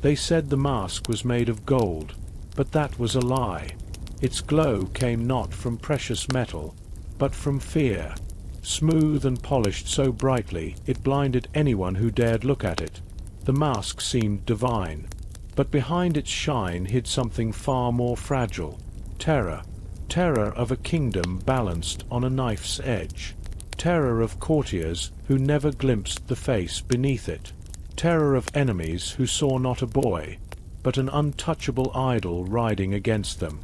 They said the mask was made of gold, but that was a lie. Its glow came not from precious metal, but from fear. Smooth and polished so brightly it blinded anyone who dared look at it. The mask seemed divine, but behind its shine hid something far more fragile. Terror. Terror of a kingdom balanced on a knife's edge. Terror of courtiers who never glimpsed the face beneath it. Terror of enemies who saw not a boy, but an untouchable idol riding against them.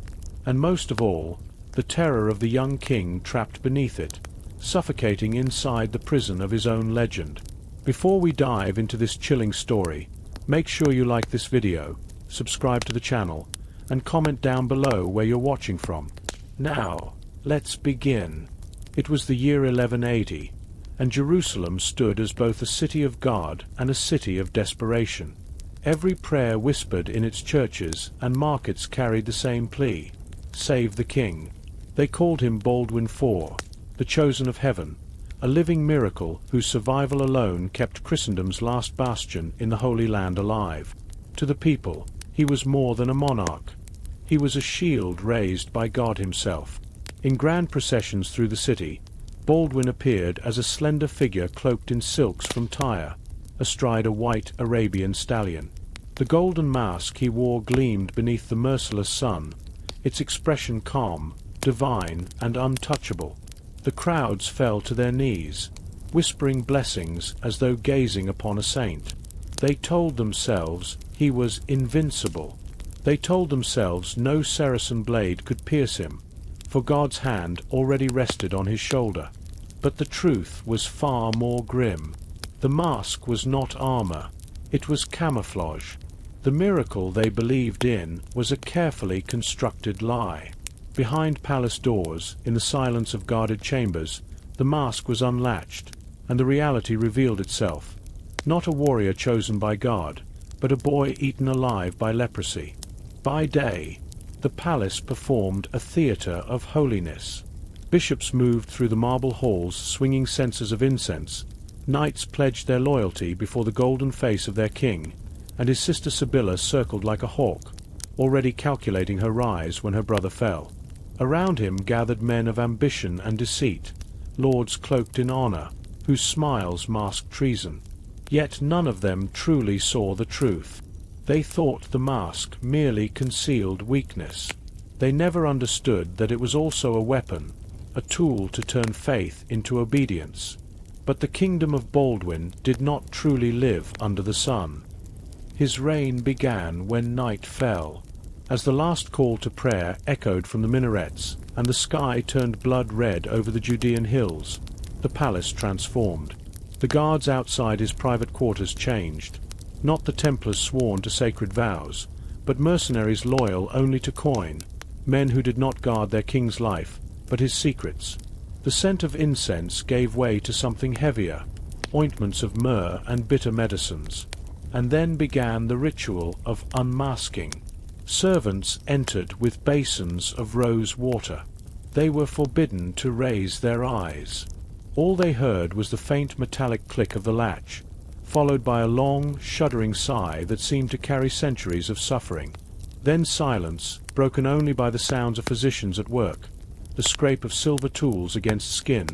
And most of all, the terror of the young king trapped beneath it, suffocating inside the prison of his own legend. Before we dive into this chilling story, make sure you like this video, subscribe to the channel, and comment down below where you're watching from. Now, let's begin. It was the year 1180, and Jerusalem stood as both a city of God and a city of desperation. Every prayer whispered in its churches and markets carried the same plea: save the king. They called him Baldwin IV, the chosen of heaven, a living miracle whose survival alone kept Christendom's last bastion in the Holy Land alive. To the people, he was more than a monarch. He was a shield raised by God himself. In grand processions through the city, Baldwin appeared as a slender figure cloaked in silks from Tyre, astride a white Arabian stallion. The golden mask he wore gleamed beneath the merciless sun, its expression calm, divine, and untouchable. The crowds fell to their knees, whispering blessings as though gazing upon a saint. They told themselves he was invincible. They told themselves no Saracen blade could pierce him, for God's hand already rested on his shoulder. But the truth was far more grim. The mask was not armor, it was camouflage. The miracle they believed in was a carefully constructed lie. Behind palace doors, in the silence of guarded chambers, the mask was unlatched, and the reality revealed itself. Not a warrior chosen by God, but a boy eaten alive by leprosy. By day, the palace performed a theater of holiness. Bishops moved through the marble halls swinging censers of incense. Knights pledged their loyalty before the golden face of their king, and his sister Sibylla circled like a hawk, already calculating her rise when her brother fell. Around him gathered men of ambition and deceit, lords cloaked in honor, whose smiles masked treason. Yet none of them truly saw the truth. They thought the mask merely concealed weakness. They never understood that it was also a weapon, a tool to turn faith into obedience. But the kingdom of Baldwin did not truly live under the sun. His reign began when night fell. As the last call to prayer echoed from the minarets, and the sky turned blood-red over the Judean hills, the palace transformed. The guards outside his private quarters changed. Not the Templars sworn to sacred vows, but mercenaries loyal only to coin, men who did not guard their king's life, but his secrets. The scent of incense gave way to something heavier, ointments of myrrh and bitter medicines. And then began the ritual of unmasking. Servants entered with basins of rose water. They were forbidden to raise their eyes. All they heard was the faint metallic click of the latch, followed by a long, shuddering sigh that seemed to carry centuries of suffering. Then silence, broken only by the sounds of physicians at work, the scrape of silver tools against skin,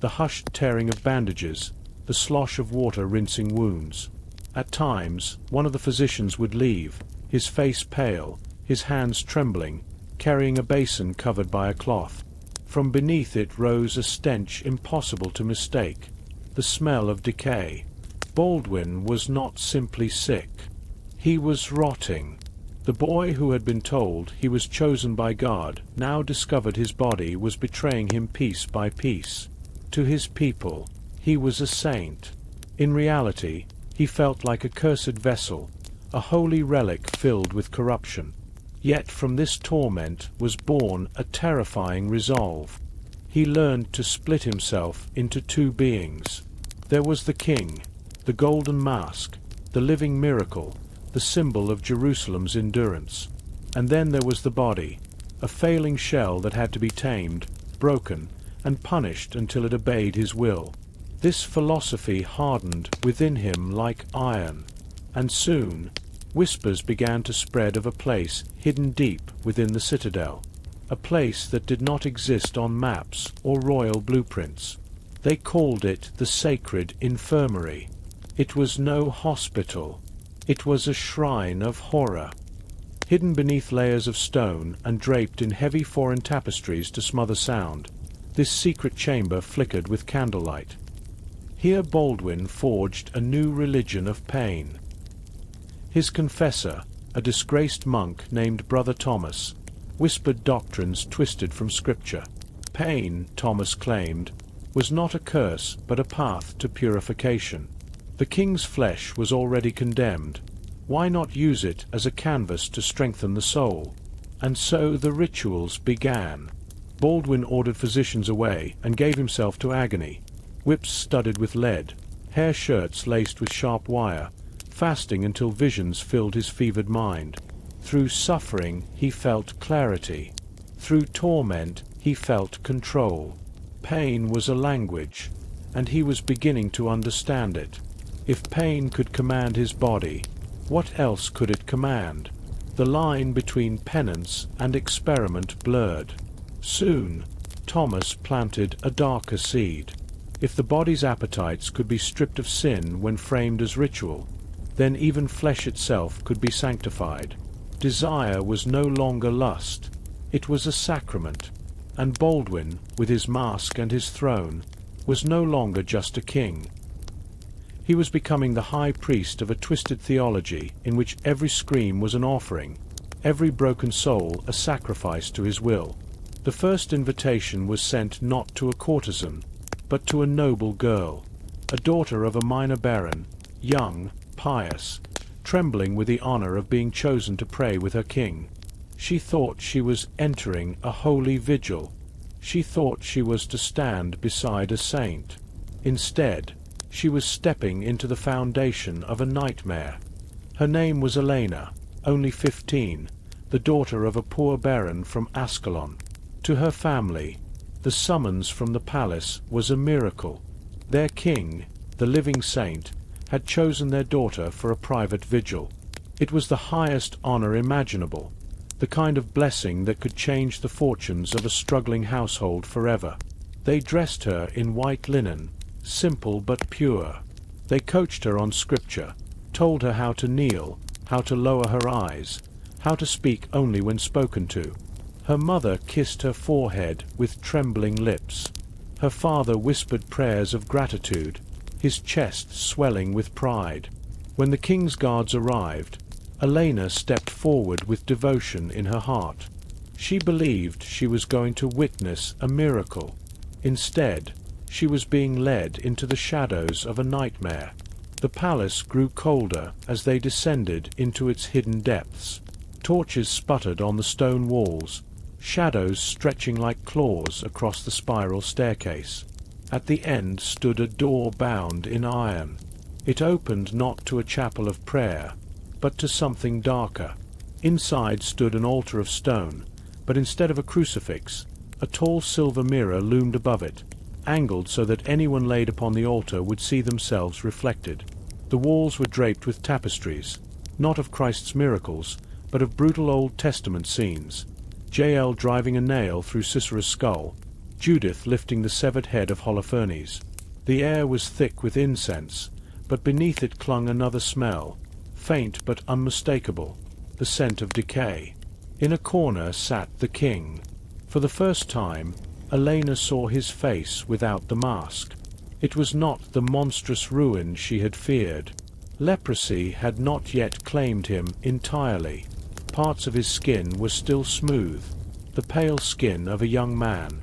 the hushed tearing of bandages, the slosh of water rinsing wounds. At times, one of the physicians would leave, his face pale, his hands trembling, carrying a basin covered by a cloth. From beneath it rose a stench impossible to mistake, the smell of decay. Baldwin was not simply sick. He was rotting. The boy who had been told he was chosen by God now discovered his body was betraying him piece by piece. To his people, he was a saint. In reality, he felt like a cursed vessel, a holy relic filled with corruption. Yet from this torment was born a terrifying resolve. He learned to split himself into two beings. There was the king, the golden mask, the living miracle, the symbol of Jerusalem's endurance. And then there was the body, a failing shell that had to be tamed, broken, and punished until it obeyed his will. This philosophy hardened within him like iron, and soon Whispers began to spread of a place hidden deep within the citadel, a place that did not exist on maps or royal blueprints. They called it the Sacred Infirmary. It was no hospital. It was a shrine of horror. Hidden beneath layers of stone and draped in heavy foreign tapestries to smother sound, this secret chamber flickered with candlelight. Here Baldwin forged a new religion of pain. His confessor, a disgraced monk named Brother Thomas, whispered doctrines twisted from Scripture. Pain, Thomas claimed, was not a curse but a path to purification. The king's flesh was already condemned. Why not use it as a canvas to strengthen the soul? And so the rituals began. Baldwin ordered physicians away and gave himself to agony. Whips studded with lead, hair shirts laced with sharp wire, fasting until visions filled his fevered mind. Through suffering he felt clarity. Through torment he felt control. Pain was a language, and he was beginning to understand it. If pain could command his body, what else could it command? The line between penance and experiment blurred. Soon, Thomas planted a darker seed. If the body's appetites could be stripped of sin when framed as ritual, then even flesh itself could be sanctified. Desire was no longer lust. It was a sacrament. And Baldwin, with his mask and his throne, was no longer just a king. He was becoming the high priest of a twisted theology in which every scream was an offering, every broken soul a sacrifice to his will. The first invitation was sent not to a courtesan, but to a noble girl, a daughter of a minor baron, young, pious, trembling with the honor of being chosen to pray with her king. She thought she was entering a holy vigil. She thought she was to stand beside a saint. Instead, she was stepping into the foundation of a nightmare. Her name was Elena, only 15, the daughter of a poor baron from Ascalon. To her family, the summons from the palace was a miracle. Their king, the living saint, had chosen their daughter for a private vigil. It was the highest honor imaginable, the kind of blessing that could change the fortunes of a struggling household forever. They dressed her in white linen, simple but pure. They coached her on Scripture, told her how to kneel, how to lower her eyes, how to speak only when spoken to. Her mother kissed her forehead with trembling lips. Her father whispered prayers of gratitude, his chest swelling with pride. When the king's guards arrived, Elena stepped forward with devotion in her heart. She believed she was going to witness a miracle. Instead, she was being led into the shadows of a nightmare. The palace grew colder as they descended into its hidden depths. Torches sputtered on the stone walls, shadows stretching like claws across the spiral staircase. At the end stood a door bound in iron. It opened not to a chapel of prayer, but to something darker. Inside stood an altar of stone, but instead of a crucifix, a tall silver mirror loomed above it, angled so that anyone laid upon the altar would see themselves reflected. The walls were draped with tapestries, not of Christ's miracles, but of brutal Old Testament scenes. Jael driving a nail through Sisera's skull, Judith lifting the severed head of Holofernes. The air was thick with incense, but beneath it clung another smell, faint but unmistakable, the scent of decay. In a corner sat the king. For the first time, Elena saw his face without the mask. It was not the monstrous ruin she had feared. Leprosy had not yet claimed him entirely. Parts of his skin were still smooth, the pale skin of a young man.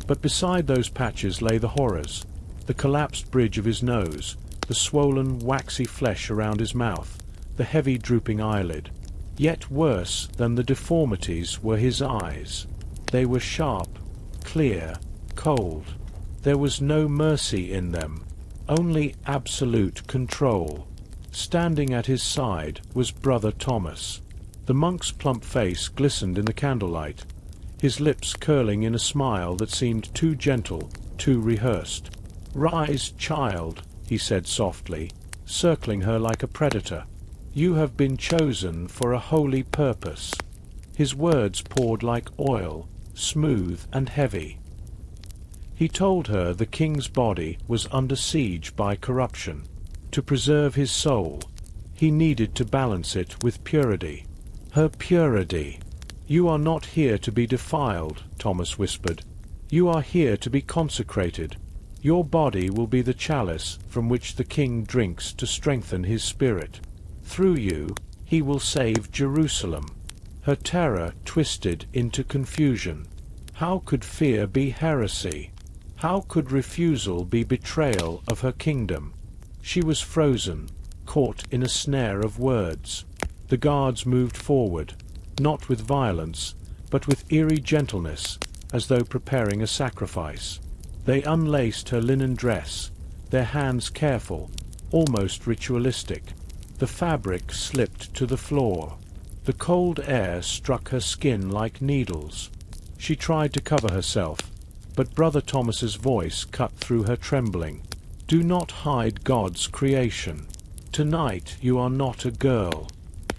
But beside those patches lay the horrors, the collapsed bridge of his nose, the swollen, waxy flesh around his mouth, the heavy drooping eyelid. Yet worse than the deformities were his eyes. They were sharp, clear, cold. There was no mercy in them, only absolute control. Standing at his side was Brother Thomas. The monk's plump face glistened in the candlelight, his lips curling in a smile that seemed too gentle, too rehearsed. "Rise, child," he said softly, circling her like a predator. You have been chosen for a holy purpose." His words poured like oil, smooth and heavy. He told her the king's body was under siege by corruption. To preserve his soul, he needed to balance it with purity. Her purity. "You are not here to be defiled," Thomas whispered. "You are here to be consecrated. Your body will be the chalice from which the king drinks to strengthen his spirit. Through you, he will save Jerusalem." Her terror twisted into confusion. How could fear be heresy? How could refusal be betrayal of her kingdom? She was frozen, caught in a snare of words. The guards moved forward, not with violence, but with eerie gentleness, as though preparing a sacrifice. They unlaced her linen dress, their hands careful, almost ritualistic. The fabric slipped to the floor. The cold air struck her skin like needles. She tried to cover herself, but Brother Thomas's voice cut through her trembling. "Do not hide God's creation. Tonight you are not a girl.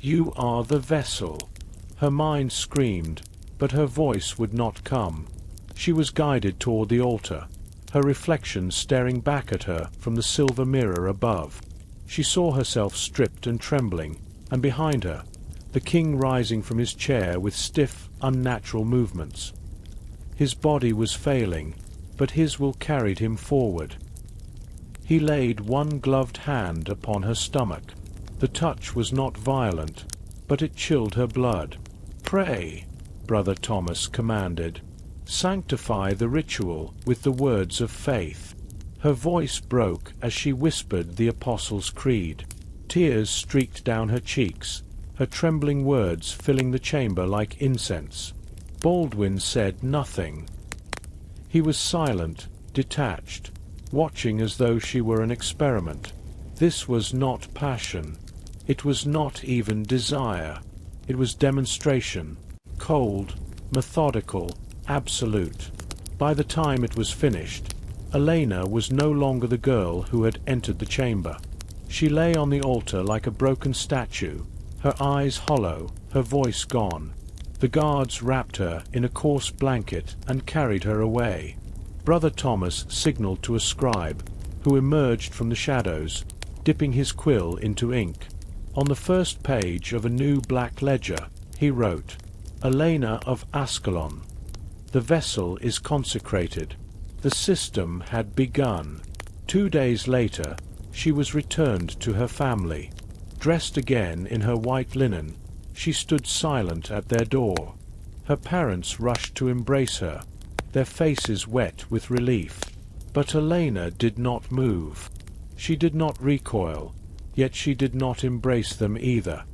You are the vessel." Her mind screamed, but her voice would not come. She was guided toward the altar, her reflection staring back at her from the silver mirror above. She saw herself stripped and trembling, and behind her, the king rising from his chair with stiff, unnatural movements. His body was failing, but his will carried him forward. He laid one gloved hand upon her stomach. The touch was not violent, but it chilled her blood. "Pray," Brother Thomas commanded. "Sanctify the ritual with the words of faith." Her voice broke as she whispered the Apostles' Creed. Tears streaked down her cheeks, her trembling words filling the chamber like incense. Baldwin said nothing. He was silent, detached, watching as though she were an experiment. This was not passion. It was not even desire. It was demonstration, cold, methodical, absolute. By the time it was finished, Elena was no longer the girl who had entered the chamber. She lay on the altar like a broken statue, her eyes hollow, her voice gone. The guards wrapped her in a coarse blanket and carried her away. Brother Thomas signaled to a scribe, who emerged from the shadows, dipping his quill into ink. On the first page of a new black ledger, he wrote, "Elena of Ascalon. The vessel is consecrated." The system had begun. 2 days later, she was returned to her family. Dressed again in her white linen, she stood silent at their door. Her parents rushed to embrace her, their faces wet with relief. But Elena did not move. She did not recoil, yet she did not embrace them either.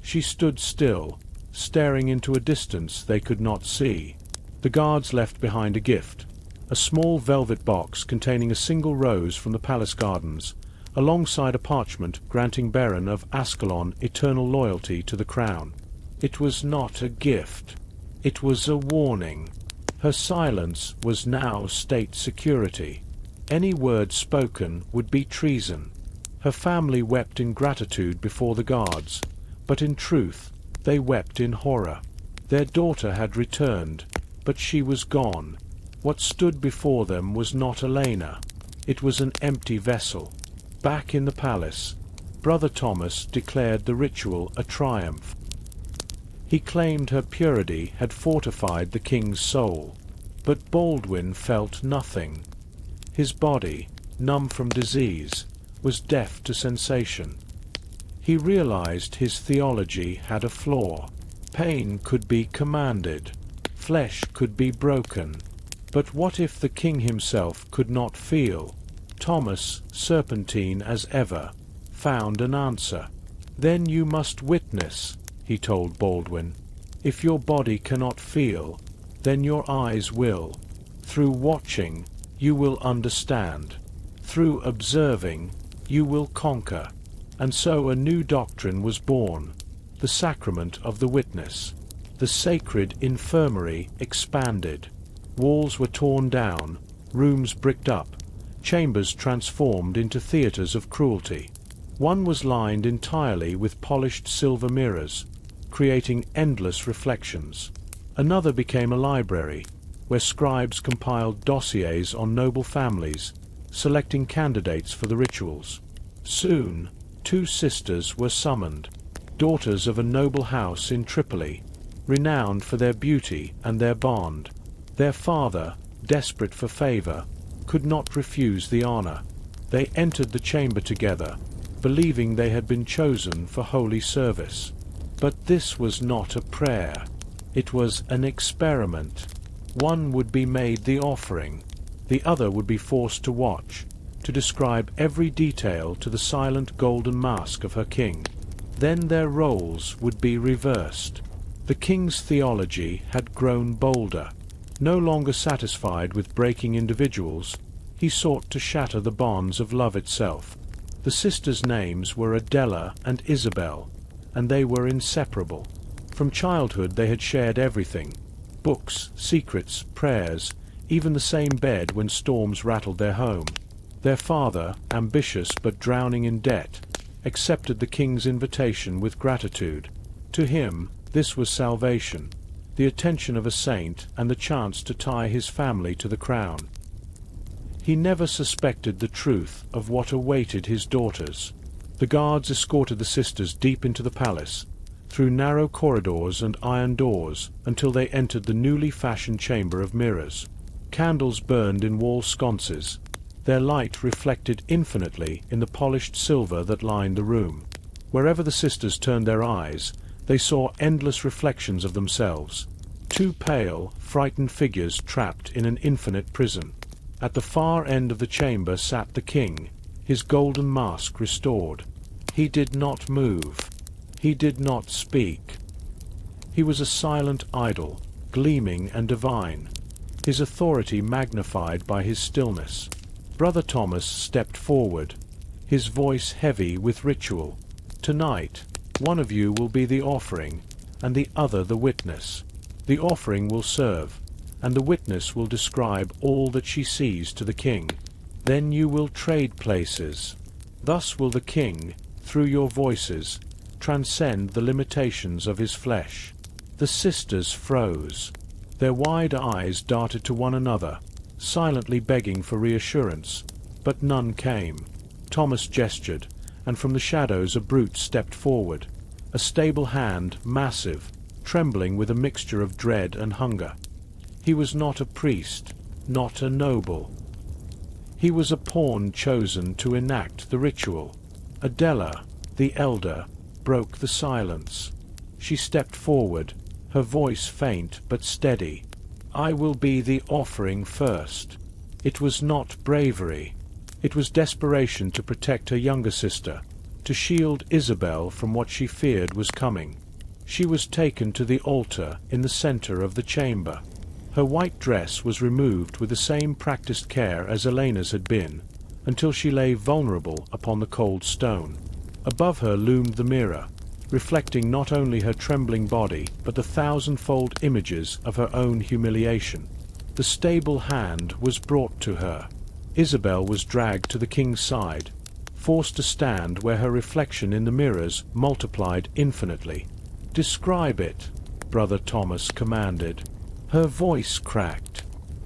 She stood still, staring into a distance they could not see. The guards left behind a gift, a small velvet box containing a single rose from the palace gardens, alongside a parchment granting Baron of Ascalon eternal loyalty to the crown. It was not a gift. It was a warning. Her silence was now state security. Any word spoken would be treason. Her family wept in gratitude before the guards, but in truth they wept in horror. Their daughter had returned, but she was gone. What stood before them was not Elena. It was an empty vessel. Back in the palace, Brother Thomas declared the ritual a triumph. He claimed her purity had fortified the king's soul. But Baldwin felt nothing. His body, numb from disease, was deaf to sensation. He realized his theology had a flaw. Pain could be commanded. Flesh could be broken. But what if the king himself could not feel? Thomas, serpentine as ever, found an answer. "Then you must witness," he told Baldwin. "If your body cannot feel, then your eyes will. Through watching, you will understand. Through observing, you will conquer." And so a new doctrine was born, the sacrament of the witness. The Sacred Infirmary expanded. Walls were torn down, rooms bricked up, chambers transformed into theaters of cruelty. One was lined entirely with polished silver mirrors, creating endless reflections. Another became a library, where scribes compiled dossiers on noble families, selecting candidates for the rituals. Soon, two sisters were summoned, daughters of a noble house in Tripoli, renowned for their beauty and their bond. Their father, desperate for favor, could not refuse the honor. They entered the chamber together, believing they had been chosen for holy service. But this was not a prayer. It was an experiment. One would be made the offering. The other would be forced to watch, to describe every detail to the silent golden mask of her king. Then their roles would be reversed. The king's theology had grown bolder. No longer satisfied with breaking individuals, he sought to shatter the bonds of love itself. The sisters' names were Adela and Isabel, and they were inseparable. From childhood they had shared everything: books, secrets, prayers, even the same bed when storms rattled their home. Their father, ambitious but drowning in debt, accepted the king's invitation with gratitude. To him, this was salvation, the attention of a saint and the chance to tie his family to the crown. He never suspected the truth of what awaited his daughters. The guards escorted the sisters deep into the palace, through narrow corridors and iron doors, until they entered the newly fashioned chamber of mirrors. Candles burned in wall sconces. Their light reflected infinitely in the polished silver that lined the room. Wherever the sisters turned their eyes, they saw endless reflections of themselves, two pale, frightened figures trapped in an infinite prison. At the far end of the chamber sat the king, his golden mask restored. He did not move. He did not speak. He was a silent idol, gleaming and divine, his authority magnified by his stillness. Brother Thomas stepped forward, his voice heavy with ritual. "Tonight, one of you will be the offering, and the other the witness. The offering will serve, and the witness will describe all that she sees to the king. Then you will trade places. Thus will the king, through your voices, transcend the limitations of his flesh." The sisters froze. Their wide eyes darted to one another, silently begging for reassurance, but none came. Thomas gestured, and from the shadows a brute stepped forward, a stable hand, massive, trembling with a mixture of dread and hunger. He was not a priest, not a noble. He was a pawn chosen to enact the ritual. Adela, the elder, broke the silence. She stepped forward, her voice faint but steady. "I will be the offering first." It was not bravery. It was desperation to protect her younger sister, to shield Isabel from what she feared was coming. She was taken to the altar in the center of the chamber. Her white dress was removed with the same practiced care as Elena's had been, until she lay vulnerable upon the cold stone. Above her loomed the mirror, reflecting not only her trembling body but the thousand-fold images of her own humiliation. The stable hand was brought to her. Isabel was dragged to the king's side, forced to stand where her reflection in the mirrors multiplied infinitely. "Describe it," Brother Thomas commanded. Her voice cracked.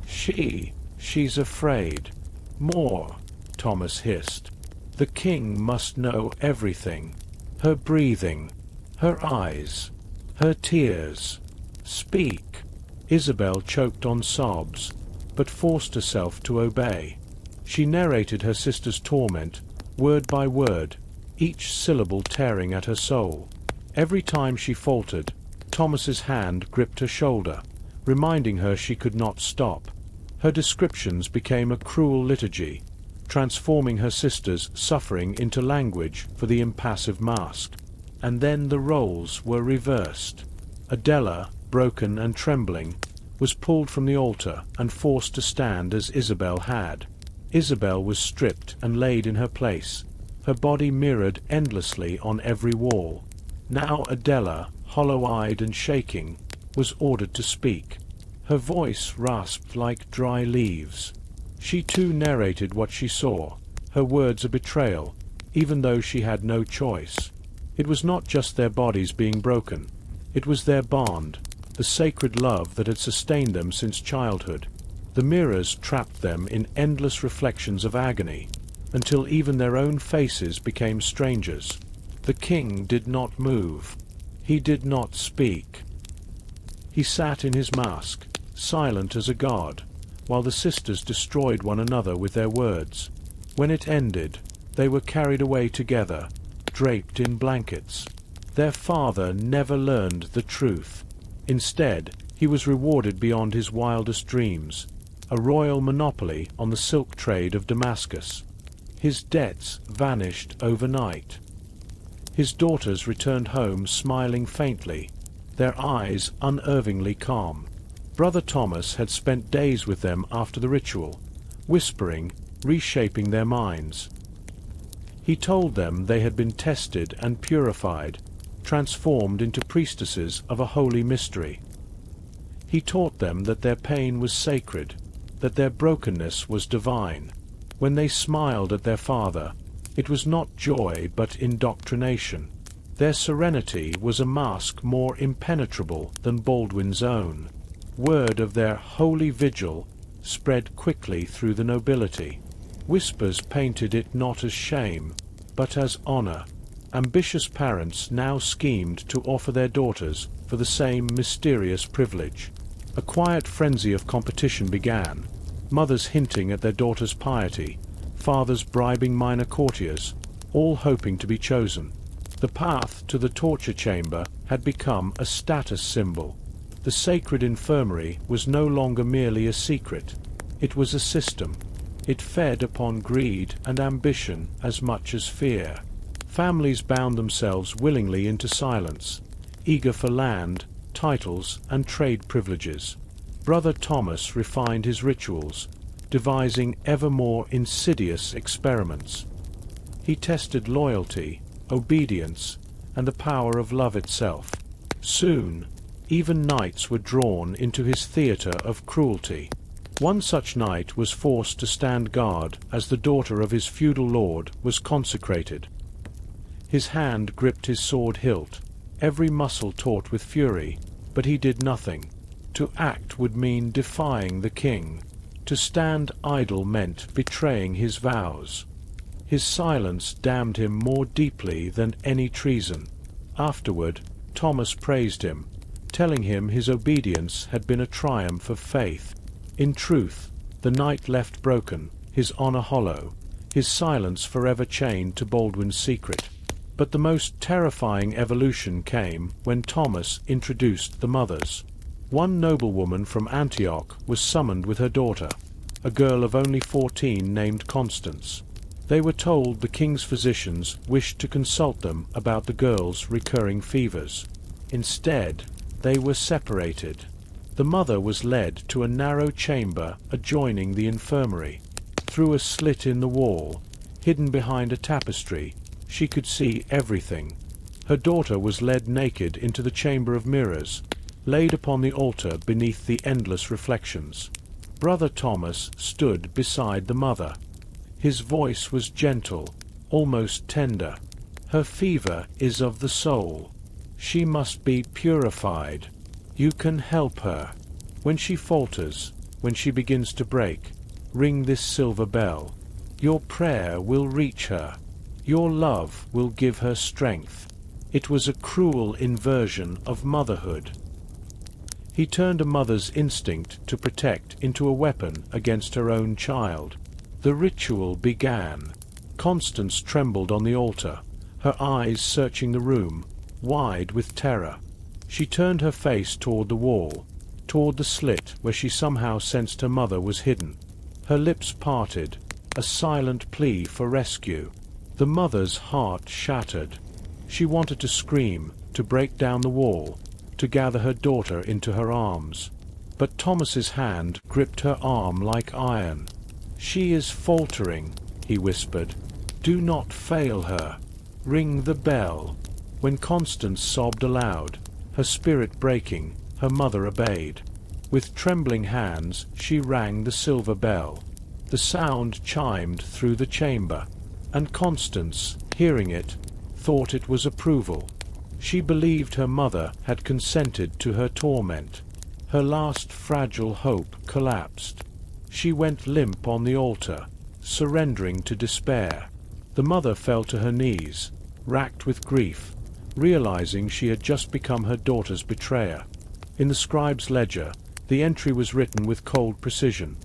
She's afraid." "More," Thomas hissed. "The king must know everything. Her breathing, her eyes, her tears. Speak." Isabel choked on sobs, but forced herself to obey. She narrated her sister's torment, word by word, each syllable tearing at her soul. Every time she faltered, Thomas's hand gripped her shoulder, reminding her she could not stop. Her descriptions became a cruel liturgy, transforming her sister's suffering into language for the impassive mask. And then the roles were reversed. Adela, broken and trembling, was pulled from the altar and forced to stand as Isabel had. Isabel was stripped and laid in her place, her body mirrored endlessly on every wall. Now Adela, hollow-eyed and shaking, was ordered to speak. Her voice rasped like dry leaves. She too narrated what she saw, her words a betrayal, even though she had no choice. It was not just their bodies being broken. It was their bond, the sacred love that had sustained them since childhood. The mirrors trapped them in endless reflections of agony, until even their own faces became strangers. The king did not move. He did not speak. He sat in his mask, silent as a god, while the sisters destroyed one another with their words. When it ended, they were carried away together, draped in blankets. Their father never learned the truth. Instead, he was rewarded beyond his wildest dreams, a royal monopoly on the silk trade of Damascus. His debts vanished overnight. His daughters returned home smiling faintly, their eyes unervingly calm. Brother Thomas had spent days with them after the ritual, whispering, reshaping their minds. He told them they had been tested and purified, transformed into priestesses of a holy mystery. He taught them that their pain was sacred, that their brokenness was divine. When they smiled at their father, it was not joy but indoctrination. Their serenity was a mask more impenetrable than Baldwin's own. Word of their holy vigil spread quickly through the nobility. Whispers painted it not as shame, but as honor. Ambitious parents now schemed to offer their daughters for the same mysterious privilege. A quiet frenzy of competition began, mothers hinting at their daughters' piety, fathers bribing minor courtiers, all hoping to be chosen. The path to the torture chamber had become a status symbol. The Sacred Infirmary was no longer merely a secret. It was a system. It fed upon greed and ambition as much as fear. Families bound themselves willingly into silence, eager for land, titles, and trade privileges. Brother Thomas refined his rituals, devising ever more insidious experiments. He tested loyalty, obedience, and the power of love itself. Soon, even knights were drawn into his theatre of cruelty. One such knight was forced to stand guard as the daughter of his feudal lord was consecrated. His hand gripped his sword hilt, every muscle taut with fury, but he did nothing. To act would mean defying the king. To stand idle meant betraying his vows. His silence damned him more deeply than any treason. Afterward, Thomas praised him, telling him his obedience had been a triumph of faith. In truth, the knight left broken, his honor hollow, his silence forever chained to Baldwin's secret. But the most terrifying evolution came when Thomas introduced the mothers. One noblewoman from Antioch was summoned with her daughter, a girl of only 14 named Constance. They were told the king's physicians wished to consult them about the girl's recurring fevers. Instead, they were separated. The mother was led to a narrow chamber adjoining the infirmary. Through a slit in the wall, hidden behind a tapestry, she could see everything. Her daughter was led naked into the chamber of mirrors, laid upon the altar beneath the endless reflections. Brother Thomas stood beside the mother. His voice was gentle, almost tender. Her fever is of the soul. She must be purified. You can help her. When she falters, when she begins to break, ring this silver bell. Your prayer will reach her. Your love will give her strength. It was a cruel inversion of motherhood. He turned a mother's instinct to protect into a weapon against her own child. The ritual began. Constance trembled on the altar, her eyes searching the room, wide with terror. She turned her face toward the wall, toward the slit where she somehow sensed her mother was hidden. Her lips parted, a silent plea for rescue. The mother's heart shattered. She wanted to scream, to break down the wall, to gather her daughter into her arms. But Thomas's hand gripped her arm like iron. "She is faltering," he whispered. "Do not fail her. Ring the bell." When Constance sobbed aloud, her spirit breaking, her mother obeyed. With trembling hands she rang the silver bell. The sound chimed through the chamber, and Constance, hearing it, thought it was approval. She believed her mother had consented to her torment. Her last fragile hope collapsed. She went limp on the altar, surrendering to despair. The mother fell to her knees, racked with grief, realizing she had just become her daughter's betrayer. In the scribe's ledger, the entry was written with cold precision.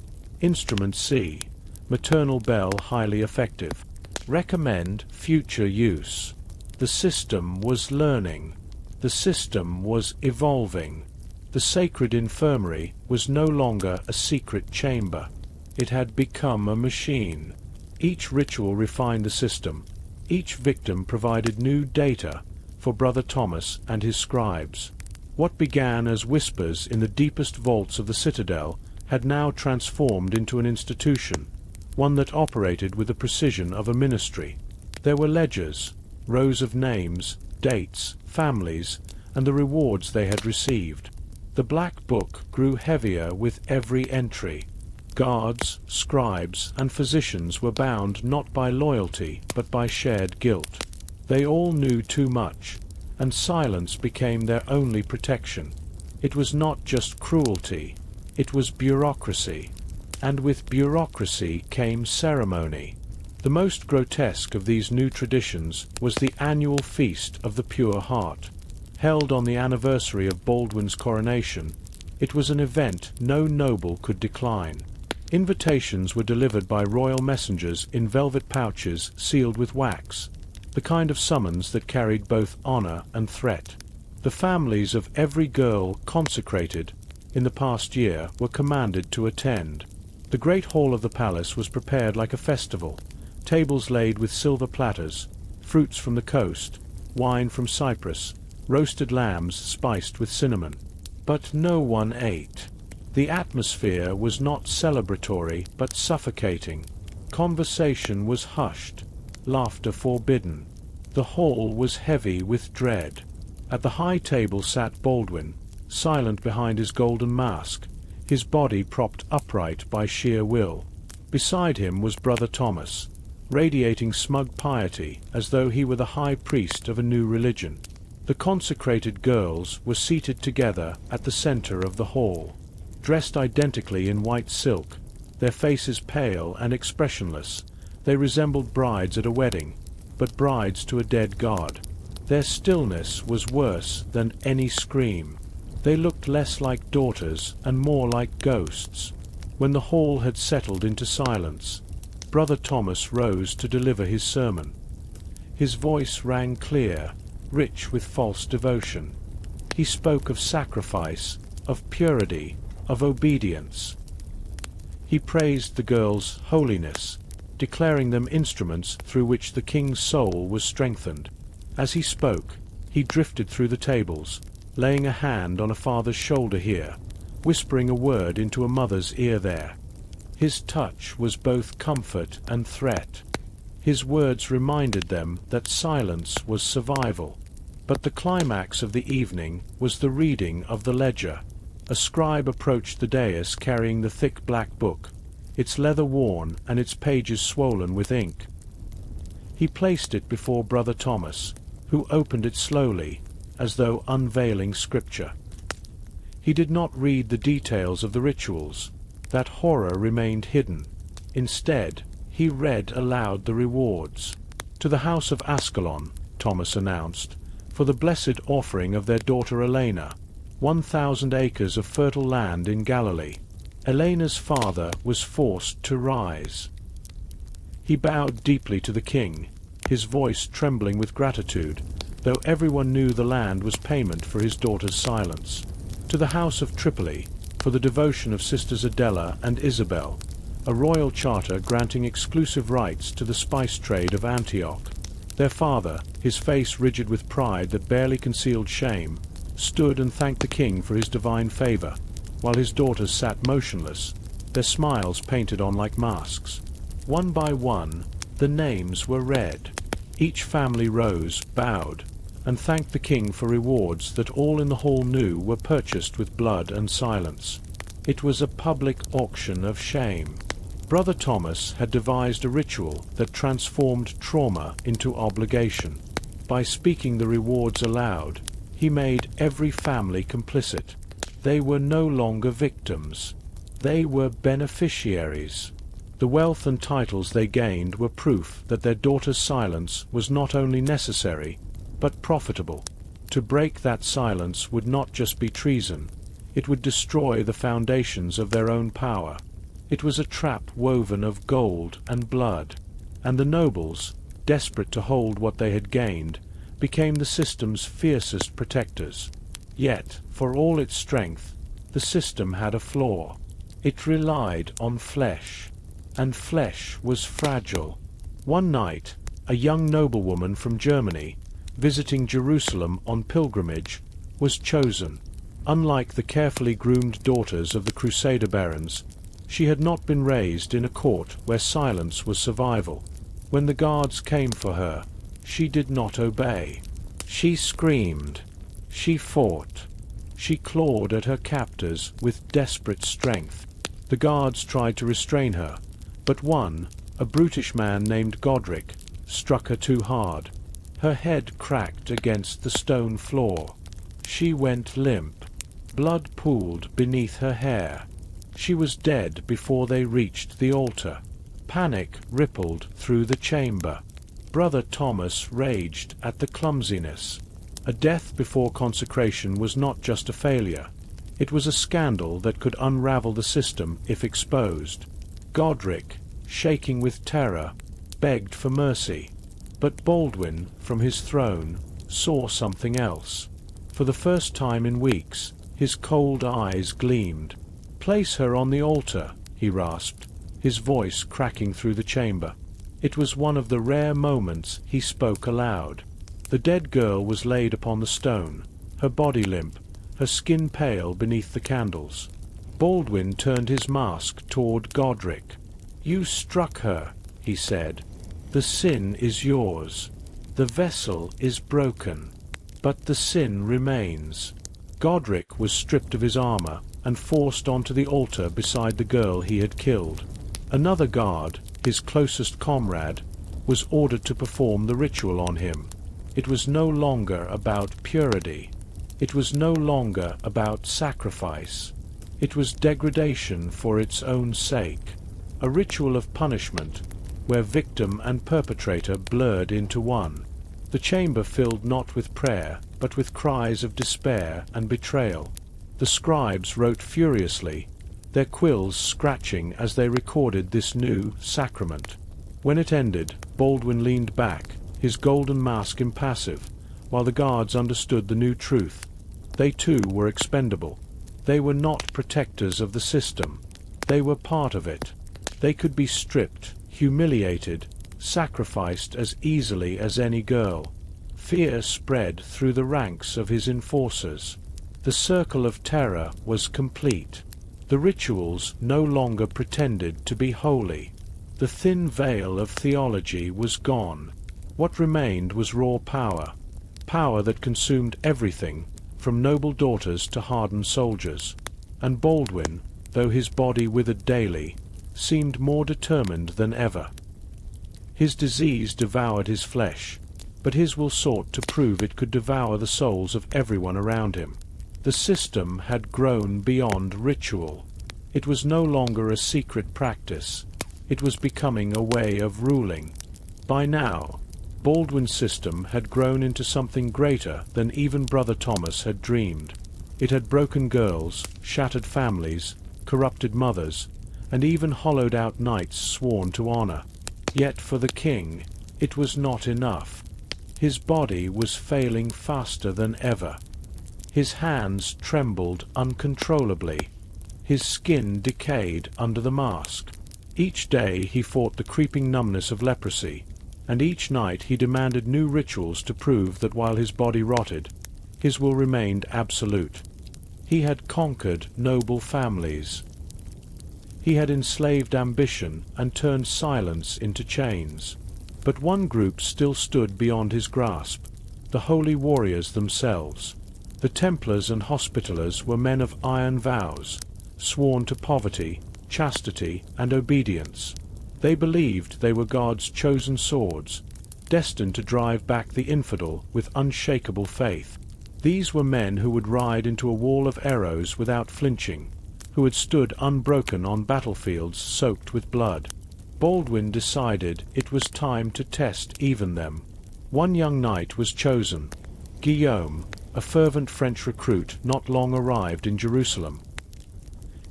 Instrument C. Maternal bell highly effective. Recommend future use. The system was learning. The system was evolving. The Sacred Infirmary was no longer a secret chamber. It had become a machine. Each ritual refined the system. Each victim provided new data for Brother Thomas and his scribes. What began as whispers in the deepest vaults of the citadel had now transformed into an institution, one that operated with the precision of a ministry. There were ledgers, rows of names, dates, families, and the rewards they had received. The black book grew heavier with every entry. Guards, scribes, and physicians were bound not by loyalty but by shared guilt. They all knew too much, and silence became their only protection. It was not just cruelty, it was bureaucracy. And with bureaucracy came ceremony. The most grotesque of these new traditions was the annual Feast of the Pure Heart. Held on the anniversary of Baldwin's coronation, it was an event no noble could decline. Invitations were delivered by royal messengers in velvet pouches sealed with wax, the kind of summons that carried both honor and threat. The families of every girl consecrated in the past year were commanded to attend. The great hall of the palace was prepared like a festival, tables laid with silver platters, fruits from the coast, wine from Cyprus, roasted lambs spiced with cinnamon. But no one ate. The atmosphere was not celebratory but suffocating. Conversation was hushed, laughter forbidden. The hall was heavy with dread. At the high table sat Baldwin, silent behind his golden mask, his body propped upright by sheer will. Beside him was Brother Thomas, radiating smug piety as though he were the high priest of a new religion. The consecrated girls were seated together at the center of the hall, dressed identically in white silk, their faces pale and expressionless. They resembled brides at a wedding, but brides to a dead god. Their stillness was worse than any scream. They looked less like daughters and more like ghosts. When the hall had settled into silence, Brother Thomas rose to deliver his sermon. His voice rang clear, rich with false devotion. He spoke of sacrifice, of purity, of obedience. He praised the girls' holiness, declaring them instruments through which the king's soul was strengthened. As he spoke, he drifted through the tables, laying a hand on a father's shoulder here, whispering a word into a mother's ear there. His touch was both comfort and threat. His words reminded them that silence was survival. But the climax of the evening was the reading of the ledger. A scribe approached the dais carrying the thick black book, its leather worn and its pages swollen with ink. He placed it before Brother Thomas, who opened it slowly, as though unveiling scripture. He did not read the details of the rituals. That horror remained hidden. Instead, he read aloud the rewards. "To the house of Ascalon," Thomas announced, "for the blessed offering of their daughter Elena, 1,000 acres of fertile land in Galilee." Elena's father was forced to rise. He bowed deeply to the king, his voice trembling with gratitude, though everyone knew the land was payment for his daughter's silence. "To the house of Tripoli, for the devotion of Sisters Adela and Isabel, a royal charter granting exclusive rights to the spice trade of Antioch." Their father, his face rigid with pride that barely concealed shame, stood and thanked the king for his divine favor, while his daughters sat motionless, their smiles painted on like masks. One by one, the names were read. Each family rose, bowed, and thanked the king for rewards that all in the hall knew were purchased with blood and silence. It was a public auction of shame. Brother Thomas had devised a ritual that transformed trauma into obligation. By speaking the rewards aloud, he made every family complicit. They were no longer victims. They were beneficiaries. The wealth and titles they gained were proof that their daughter's silence was not only necessary, but profitable. To break that silence would not just be treason, it would destroy the foundations of their own power. It was a trap woven of gold and blood, and the nobles, desperate to hold what they had gained, became the system's fiercest protectors. Yet, for all its strength, the system had a flaw. It relied on flesh, and flesh was fragile. One night, a young noblewoman from Germany, visiting Jerusalem on pilgrimage, was chosen. Unlike the carefully groomed daughters of the Crusader barons, she had not been raised in a court where silence was survival. When the guards came for her, she did not obey. She screamed. She fought. She clawed at her captors with desperate strength. The guards tried to restrain her, but one, a brutish man named Godric, struck her too hard. Her head cracked against the stone floor. She went limp. Blood pooled beneath her hair. She was dead before they reached the altar. Panic rippled through the chamber. Brother Thomas raged at the clumsiness. A death before consecration was not just a failure. It was a scandal that could unravel the system if exposed. Godric, shaking with terror, begged for mercy. But Baldwin, from his throne, saw something else. For the first time in weeks, his cold eyes gleamed. "Place her on the altar," he rasped, his voice cracking through the chamber. It was one of the rare moments he spoke aloud. The dead girl was laid upon the stone, her body limp, her skin pale beneath the candles. Baldwin turned his mask toward Godric. "You struck her," he said. "The sin is yours. The vessel is broken. But the sin remains." Godric was stripped of his armor and forced onto the altar beside the girl he had killed. Another guard, his closest comrade, was ordered to perform the ritual on him. It was no longer about purity. It was no longer about sacrifice. It was degradation for its own sake. A ritual of punishment, where victim and perpetrator blurred into one. The chamber filled not with prayer, but with cries of despair and betrayal. The scribes wrote furiously, their quills scratching as they recorded this new sacrament. When it ended, Baldwin leaned back, his golden mask impassive, while the guards understood the new truth. They too were expendable. They were not protectors of the system. They were part of it. They could be stripped, humiliated, sacrificed as easily as any girl. Fear spread through the ranks of his enforcers. The circle of terror was complete. The rituals no longer pretended to be holy. The thin veil of theology was gone. What remained was raw power, power that consumed everything, from noble daughters to hardened soldiers. And Baldwin, though his body withered daily, seemed more determined than ever. His disease devoured his flesh, but his will sought to prove it could devour the souls of everyone around him. The system had grown beyond ritual. It was no longer a secret practice. It was becoming a way of ruling. By now, Baldwin's system had grown into something greater than even Brother Thomas had dreamed. It had broken girls, shattered families, corrupted mothers, and even hollowed out knights sworn to honor. Yet for the king, it was not enough. His body was failing faster than ever. His hands trembled uncontrollably. His skin decayed under the mask. Each day he fought the creeping numbness of leprosy, and each night he demanded new rituals to prove that while his body rotted, his will remained absolute. He had conquered noble families. He had enslaved ambition and turned silence into chains. But one group still stood beyond his grasp, the holy warriors themselves. The Templars and Hospitallers were men of iron vows, sworn to poverty, chastity, and obedience. They believed they were God's chosen swords, destined to drive back the infidel with unshakable faith. These were men who would ride into a wall of arrows without flinching, who had stood unbroken on battlefields soaked with blood. Baldwin decided it was time to test even them. One young knight was chosen. Guillaume, a fervent French recruit not long arrived in Jerusalem.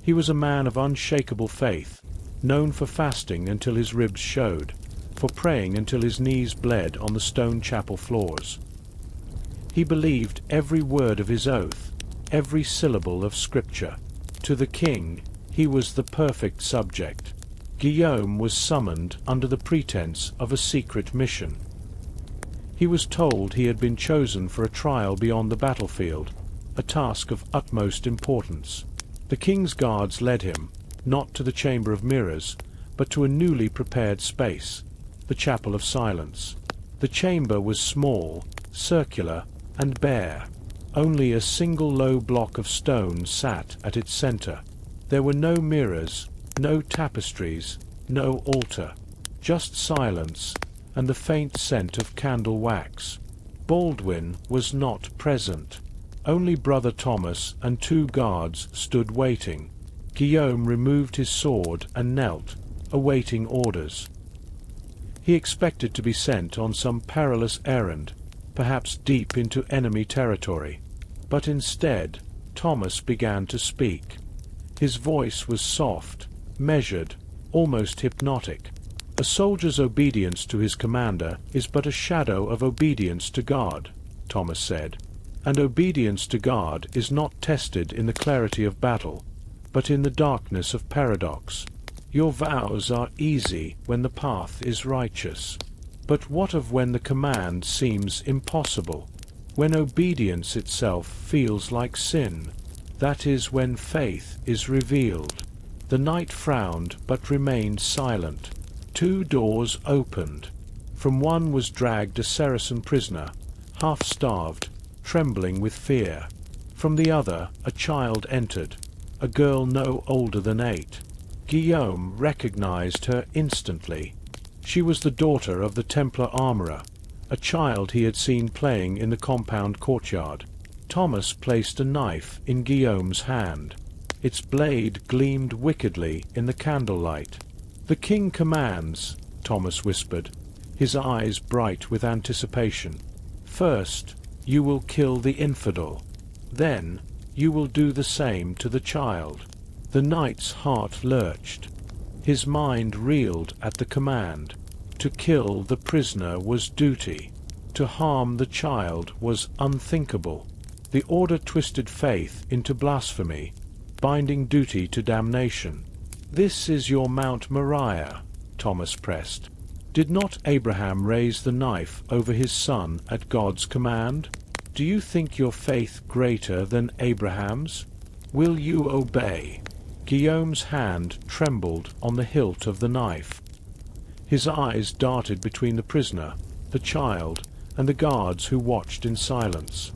He was a man of unshakable faith, known for fasting until his ribs showed, for praying until his knees bled on the stone chapel floors. He believed every word of his oath, every syllable of Scripture. To the king, he was the perfect subject. Guillaume was summoned under the pretense of a secret mission. He was told he had been chosen for a trial beyond the battlefield, a task of utmost importance. The king's guards led him, not to the chamber of mirrors, but to a newly prepared space, the chapel of silence. The chamber was small, circular, and bare. Only a single low block of stone sat at its center. There were no mirrors, no tapestries, no altar, just silence and the faint scent of candle wax. Baldwin was not present. Only Brother Thomas and 2 guards stood waiting. Guillaume removed his sword and knelt, awaiting orders. He expected to be sent on some perilous errand, perhaps deep into enemy territory. But instead, Thomas began to speak. His voice was soft, measured, almost hypnotic. A soldier's obedience to his commander is but a shadow of obedience to God, Thomas said. And obedience to God is not tested in the clarity of battle, but in the darkness of paradox. Your vows are easy when the path is righteous. But what of when the command seems impossible? When obedience itself feels like sin? That is when faith is revealed. The knight frowned but remained silent. 2 doors opened. From one was dragged a Saracen prisoner, half-starved, trembling with fear. From the other a child entered, a girl no older than 8. Guillaume recognized her instantly. She was the daughter of the Templar armorer, a child he had seen playing in the compound courtyard. Thomas placed a knife in Guillaume's hand. Its blade gleamed wickedly in the candlelight. "The king commands," Thomas whispered, his eyes bright with anticipation. "First, you will kill the infidel. Then, you will do the same to the child." The knight's heart lurched. His mind reeled at the command. To kill the prisoner was duty. To harm the child was unthinkable. The order twisted faith into blasphemy, binding duty to damnation. "This is your Mount Moriah," Thomas pressed. "Did not Abraham raise the knife over his son at God's command? Do you think your faith greater than Abraham's? Will you obey?" Guillaume's hand trembled on the hilt of the knife. His eyes darted between the prisoner, the child, and the guards who watched in silence.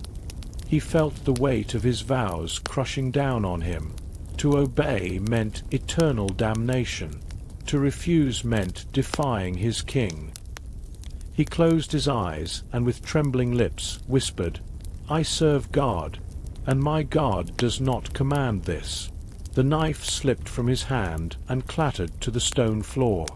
He felt the weight of his vows crushing down on him. To obey meant eternal damnation. To refuse meant defying his king. He closed his eyes and with trembling lips whispered, "I serve God, and my God does not command this." The knife slipped from his hand and clattered to the stone floor.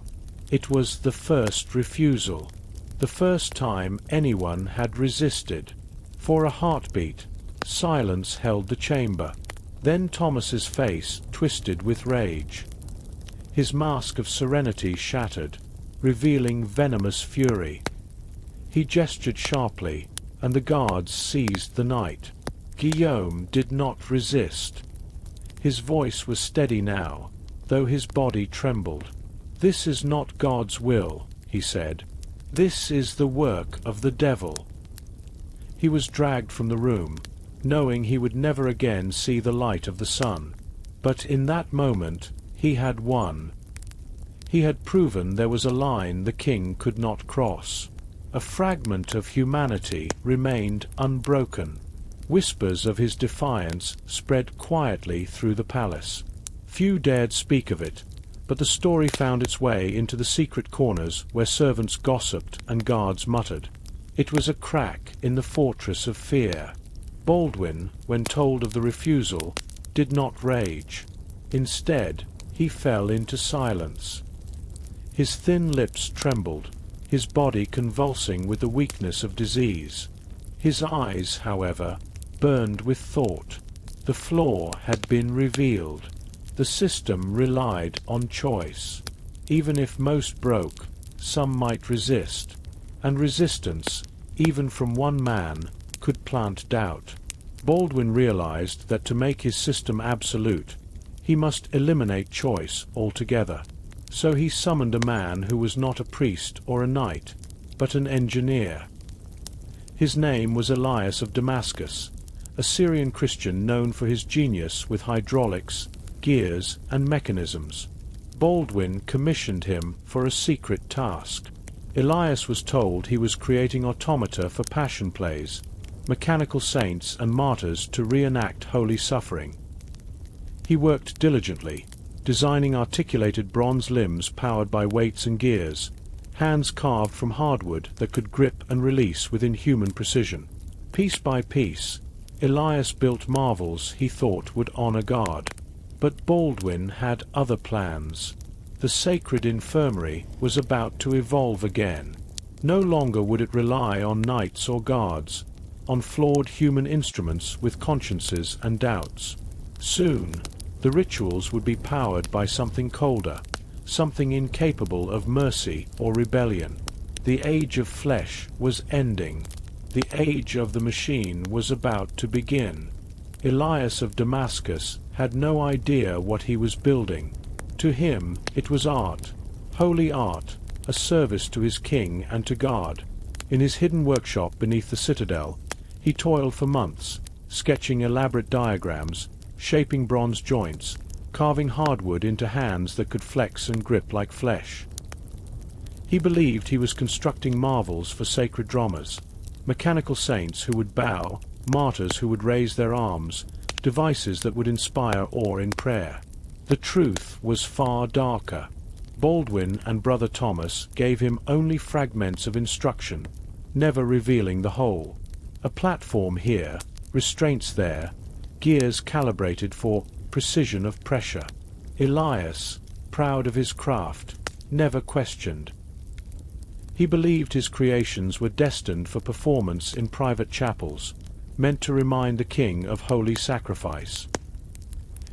It was the first refusal, the first time anyone had resisted. For a heartbeat, silence held the chamber. Then Thomas's face twisted with rage. His mask of serenity shattered, revealing venomous fury. He gestured sharply, and the guards seized the knight. Guillaume did not resist. His voice was steady now, though his body trembled. "This is not God's will," he said. "This is the work of the devil." He was dragged from the room, knowing he would never again see the light of the sun. But in that moment, he had won. He had proven there was a line the king could not cross. A fragment of humanity remained unbroken. Whispers of his defiance spread quietly through the palace. Few dared speak of it, but the story found its way into the secret corners where servants gossiped and guards muttered. It was a crack in the fortress of fear. Baldwin, when told of the refusal, did not rage. Instead, he fell into silence. His thin lips trembled, his body convulsing with the weakness of disease. His eyes, however, burned with thought. The flaw had been revealed. The system relied on choice. Even if most broke, some might resist. And resistance, even from one man, could plant doubt. Baldwin realized that to make his system absolute, he must eliminate choice altogether. So he summoned a man who was not a priest or a knight, but an engineer. His name was Elias of Damascus, a Syrian Christian known for his genius with hydraulics, gears, and mechanisms. Baldwin commissioned him for a secret task. Elias was told he was creating automata for passion plays, mechanical saints and martyrs to reenact holy suffering. He worked diligently, designing articulated bronze limbs powered by weights and gears, hands carved from hardwood that could grip and release with inhuman precision. Piece by piece, Elias built marvels he thought would honor God. But Baldwin had other plans. The Sacred Infirmary was about to evolve again. No longer would it rely on knights or guards, on flawed human instruments with consciences and doubts. Soon, the rituals would be powered by something colder, something incapable of mercy or rebellion. The age of flesh was ending. The age of the machine was about to begin. Elias of Damascus had no idea what he was building. To him, it was art, holy art, a service to his king and to God. In his hidden workshop beneath the citadel, he toiled for months, sketching elaborate diagrams, shaping bronze joints, carving hardwood into hands that could flex and grip like flesh. He believed he was constructing marvels for sacred dramas, mechanical saints who would bow, martyrs who would raise their arms, devices that would inspire awe in prayer. The truth was far darker. Baldwin and Brother Thomas gave him only fragments of instruction, never revealing the whole. A platform here, restraints there, gears calibrated for precision of pressure. Elias, proud of his craft, never questioned. He believed his creations were destined for performance in private chapels, meant to remind the king of holy sacrifice.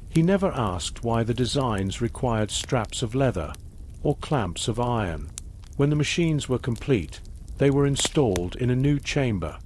He never asked why the designs required straps of leather or clamps of iron. When the machines were complete, they were installed in a new chamber,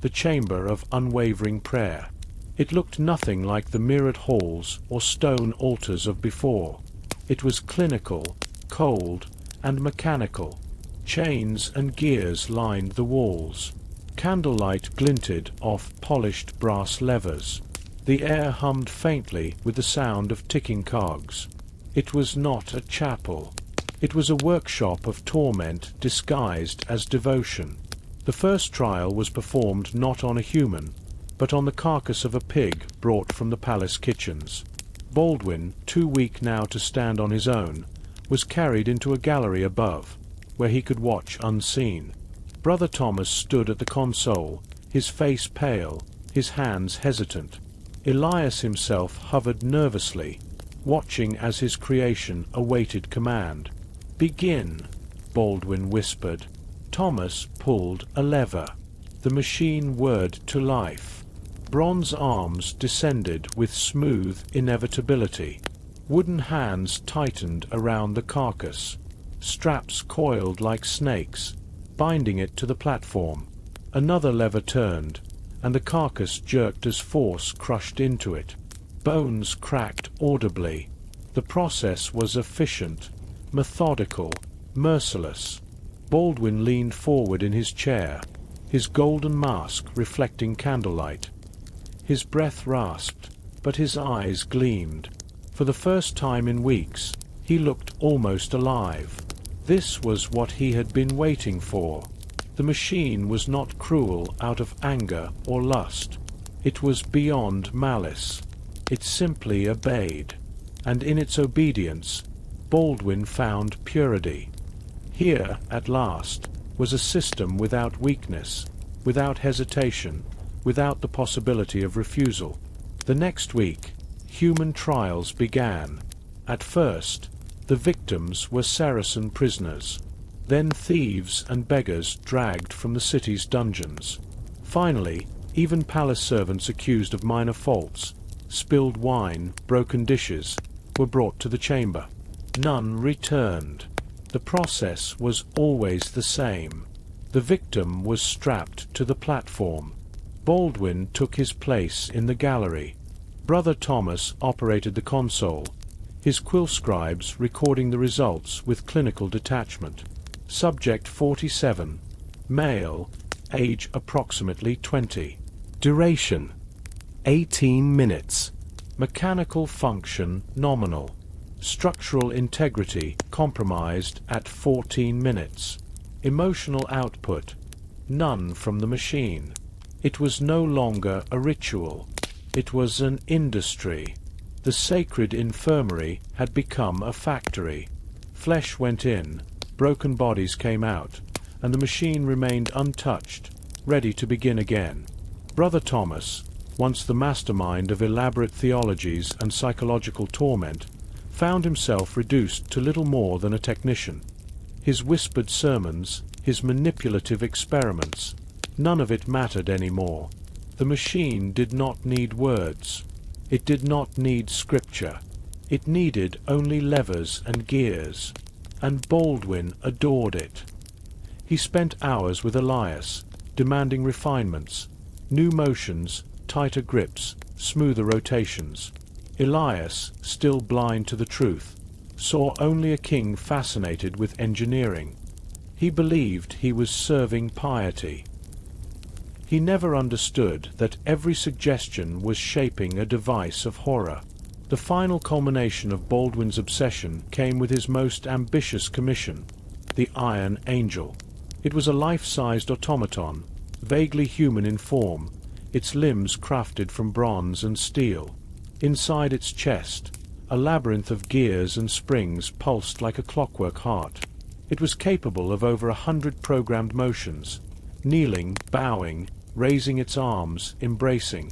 the chamber of unwavering prayer. It looked nothing like the mirrored halls or stone altars of before. It was clinical, cold, and mechanical. Chains and gears lined the walls. Candlelight glinted off polished brass levers. The air hummed faintly with the sound of ticking cogs. It was not a chapel. It was a workshop of torment disguised as devotion. The first trial was performed not on a human, but on the carcass of a pig brought from the palace kitchens. Baldwin, too weak now to stand on his own, was carried into a gallery above, where he could watch unseen. Brother Thomas stood at the console, his face pale, his hands hesitant. Elias himself hovered nervously, watching as his creation awaited command. "Begin," Baldwin whispered. Thomas pulled a lever. The machine whirred to life. Bronze arms descended with smooth inevitability. Wooden hands tightened around the carcass. Straps coiled like snakes, binding it to the platform. Another lever turned, and the carcass jerked as force crushed into it. Bones cracked audibly. The process was efficient, methodical, merciless. Baldwin leaned forward in his chair, his golden mask reflecting candlelight. His breath rasped, but his eyes gleamed. For the first time in weeks, he looked almost alive. This was what he had been waiting for. The machine was not cruel out of anger or lust. It was beyond malice. It simply obeyed. and in its obedience, Baldwin found purity. Here, at last, was a system without weakness, without hesitation, without the possibility of refusal. The next week, human trials began. At first, the victims were Saracen prisoners, then thieves and beggars dragged from the city's dungeons. Finally, even palace servants accused of minor faults, spilled wine, broken dishes, were brought to the chamber. None returned. The process was always the same. The victim was strapped to the platform. Baldwin took his place in the gallery. Brother Thomas operated the console, his quill scribes recording the results with clinical detachment. Subject 47. Male, age approximately 20. Duration 18 minutes. Mechanical function nominal. Structural integrity compromised at 14 minutes. Emotional output none from the machine. It was no longer a ritual. It was an industry. The Sacred Infirmary had become a factory. Flesh went in, broken bodies came out, and the machine remained untouched, ready to begin again. Brother Thomas, once the mastermind of elaborate theologies and psychological torment, found himself reduced to little more than a technician. His whispered sermons, his manipulative experiments, none of it mattered anymore. The machine did not need words. It did not need scripture. It needed only levers and gears. And Baldwin adored it. He spent hours with Elias, demanding refinements, new motions, tighter grips, smoother rotations. Elias, still blind to the truth, saw only a king fascinated with engineering. He believed he was serving piety. He never understood that every suggestion was shaping a device of horror. The final culmination of Baldwin's obsession came with his most ambitious commission, the Iron Angel. It was a life-sized automaton, vaguely human in form, its limbs crafted from bronze and steel. Inside its chest, a labyrinth of gears and springs pulsed like a clockwork heart. It was capable of over 100 programmed motions, kneeling, bowing, raising its arms, embracing.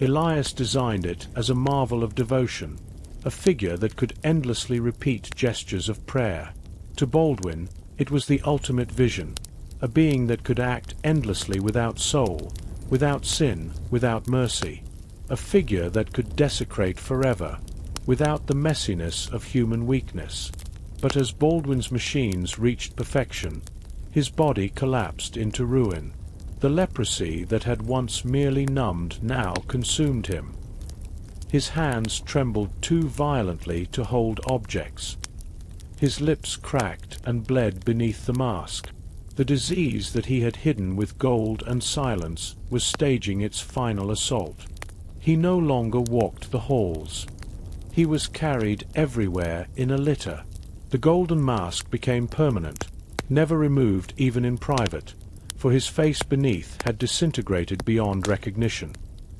Elias designed it as a marvel of devotion, a figure that could endlessly repeat gestures of prayer. To Baldwin, it was the ultimate vision, a being that could act endlessly without soul, without sin, without mercy, a figure that could desecrate forever, without the messiness of human weakness. But as Baldwin's machines reached perfection, his body collapsed into ruin. The leprosy that had once merely numbed now consumed him. His hands trembled too violently to hold objects. His lips cracked and bled beneath the mask. The disease that he had hidden with gold and silence was staging its final assault. He no longer walked the halls. He was carried everywhere in a litter. The golden mask became permanent, never removed even in private, for his face beneath had disintegrated beyond recognition.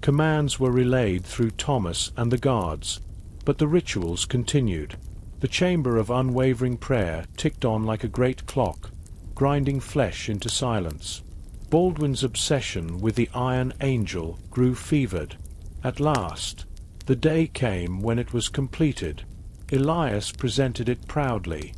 Commands were relayed through Thomas and the guards, but the rituals continued. The chamber of unwavering prayer ticked on like a great clock, grinding flesh into silence. Baldwin's obsession with the Iron Angel grew fevered. At last, the day came when it was completed. Elias presented it proudly,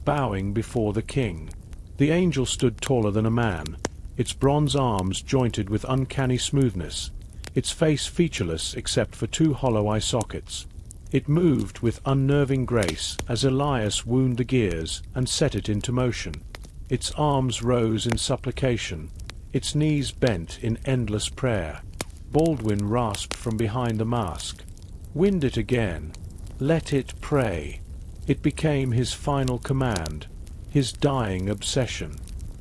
bowing before the king. The angel stood taller than a man, its bronze arms jointed with uncanny smoothness, its face featureless except for two hollow eye sockets. It moved with unnerving grace as Elias wound the gears and set it into motion. Its arms rose in supplication, its knees bent in endless prayer. Baldwin rasped from behind the mask. "Wind it again. Let it pray." It became his final command, his dying obsession.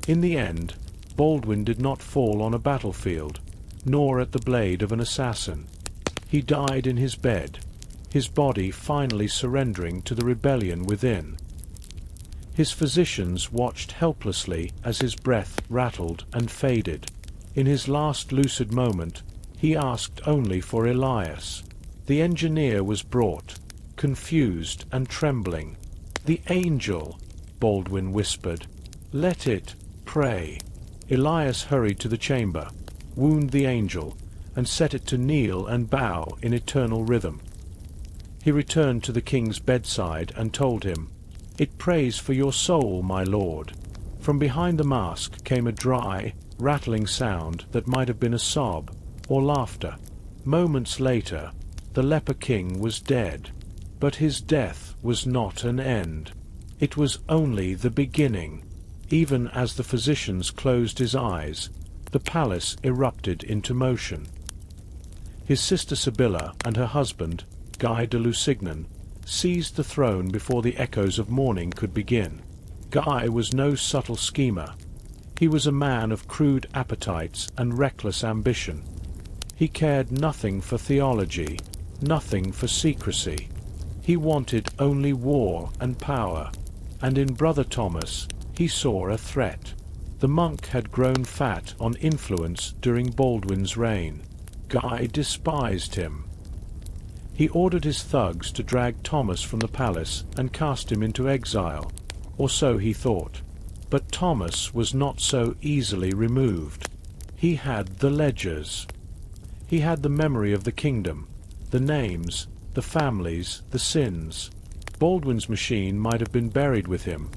In the end, Baldwin did not fall on a battlefield, nor at the blade of an assassin. He died in his bed, his body finally surrendering to the rebellion within. His physicians watched helplessly as his breath rattled and faded. In his last lucid moment, he asked only for Elias. The engineer was brought, confused and trembling. "The angel," Baldwin whispered. "Let it pray." Elias hurried to the chamber, wound the angel, and set it to kneel and bow in eternal rhythm. He returned to the king's bedside and told him, "It prays for your soul, my lord." From behind the mask came a dry, rattling sound that might have been a sob or laughter. Moments later, the leper king was dead. But his death was not an end. It was only the beginning. Even as the physicians closed his eyes, the palace erupted into motion. His sister Sibylla and her husband, Guy de Lusignan, seized the throne before the echoes of mourning could begin. Guy was no subtle schemer. He was a man of crude appetites and reckless ambition. He cared nothing for theology, nothing for secrecy. He wanted only war and power, and in Brother Thomas he saw a threat. The monk had grown fat on influence during Baldwin's reign. Guy despised him. He ordered his thugs to drag Thomas from the palace and cast him into exile, or so he thought. But Thomas was not so easily removed. He had the ledgers. He had the memory of the kingdom, the names, the families, the sins. Baldwin's machine might have been buried with him,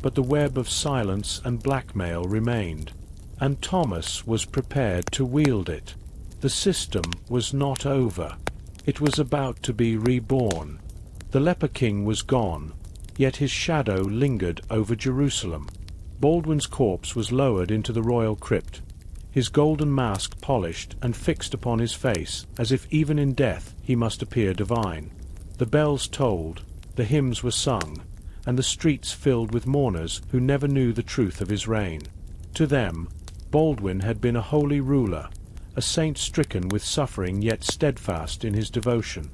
but the web of silence and blackmail remained, and Thomas was prepared to wield it. The system was not over. It was about to be reborn. The leper king was gone, yet his shadow lingered over Jerusalem. Baldwin's corpse was lowered into the royal crypt, his golden mask polished and fixed upon his face, as if even in death he must appear divine. The bells tolled, the hymns were sung, and the streets filled with mourners who never knew the truth of his reign. To them, Baldwin had been a holy ruler, a saint stricken with suffering yet steadfast in his devotion.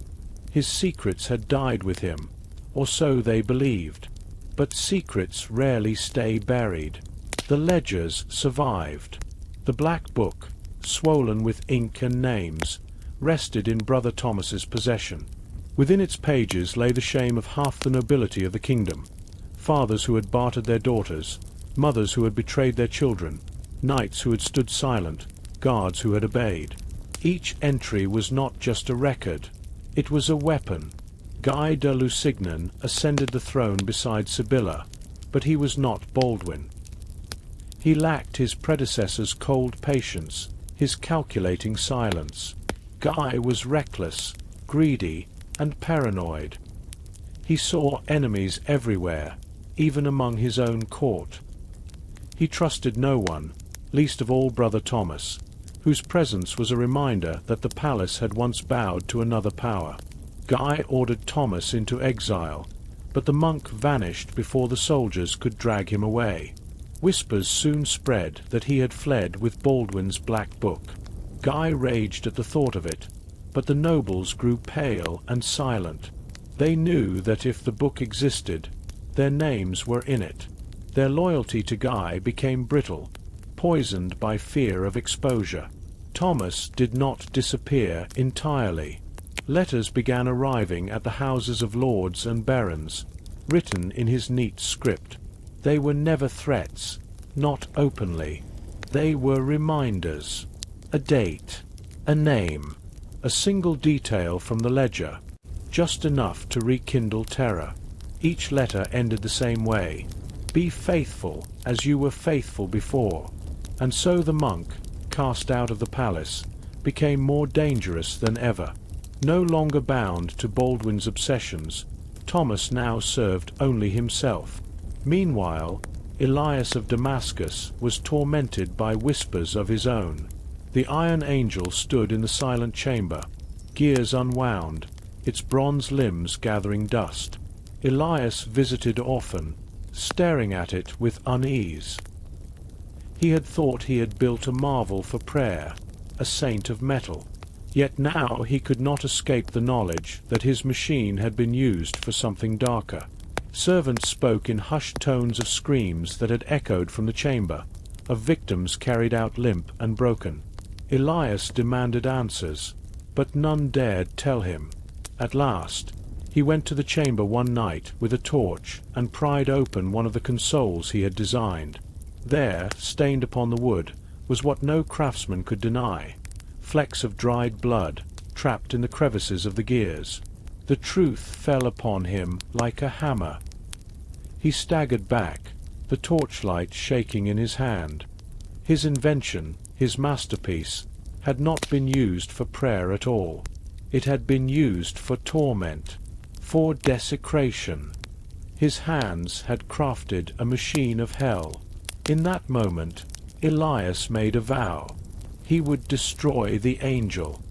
His secrets had died with him, or so they believed. But secrets rarely stay buried. The ledgers survived. The black book, swollen with ink and names, rested in Brother Thomas's possession. Within its pages lay the shame of half the nobility of the kingdom, fathers who had bartered their daughters, mothers who had betrayed their children, knights who had stood silent, guards who had obeyed. Each entry was not just a record, it was a weapon. Guy de Lusignan ascended the throne beside Sibylla, but he was not Baldwin. He lacked his predecessor's cold patience, his calculating silence. Guy was reckless, greedy, and paranoid. He saw enemies everywhere, even among his own court. He trusted no one, least of all Brother Thomas, whose presence was a reminder that the palace had once bowed to another power. Guy ordered Thomas into exile, but the monk vanished before the soldiers could drag him away. Whispers soon spread that he had fled with Baldwin's black book. Guy raged at the thought of it, but the nobles grew pale and silent. They knew that if the book existed, their names were in it. Their loyalty to Guy became brittle, poisoned by fear of exposure. Thomas did not disappear entirely. Letters began arriving at the houses of lords and barons, written in his neat script. They were never threats, not openly. They were reminders. A date, a name, a single detail from the ledger, just enough to rekindle terror. Each letter ended the same way. Be faithful as you were faithful before. And so the monk, cast out of the palace, became more dangerous than ever. No longer bound to Baldwin's obsessions, Thomas now served only himself. Meanwhile, Elias of Damascus was tormented by whispers of his own. The iron angel stood in the silent chamber, gears unwound, its bronze limbs gathering dust. Elias visited often, staring at it with unease. He had thought he had built a marvel for prayer, a saint of metal. Yet now he could not escape the knowledge that his machine had been used for something darker. Servants spoke in hushed tones of screams that had echoed from the chamber, of victims carried out limp and broken. Elias demanded answers, but none dared tell him. At last, He went to the chamber one night with a torch and pried open one of the consoles he had designed. There, stained upon the wood, was what no craftsman could deny: flecks of dried blood, trapped in the crevices of the gears. The truth fell upon him like a hammer. He staggered back, the torchlight shaking in his hand. His invention, his masterpiece, had not been used for prayer at all. It had been used for torment, for desecration. His hands had crafted a machine of hell. In that moment, Elias made a vow. He would destroy the angel.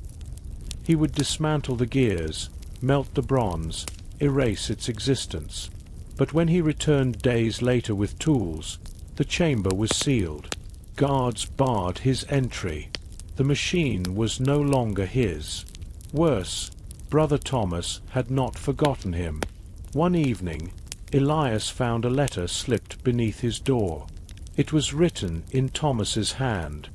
He would dismantle the gears, melt the bronze, erase its existence. But when he returned days later with tools, the chamber was sealed. Guards barred his entry. The machine was no longer his. Worse, Brother Thomas had not forgotten him. One evening, Elias found a letter slipped beneath his door. It was written in Thomas's hand.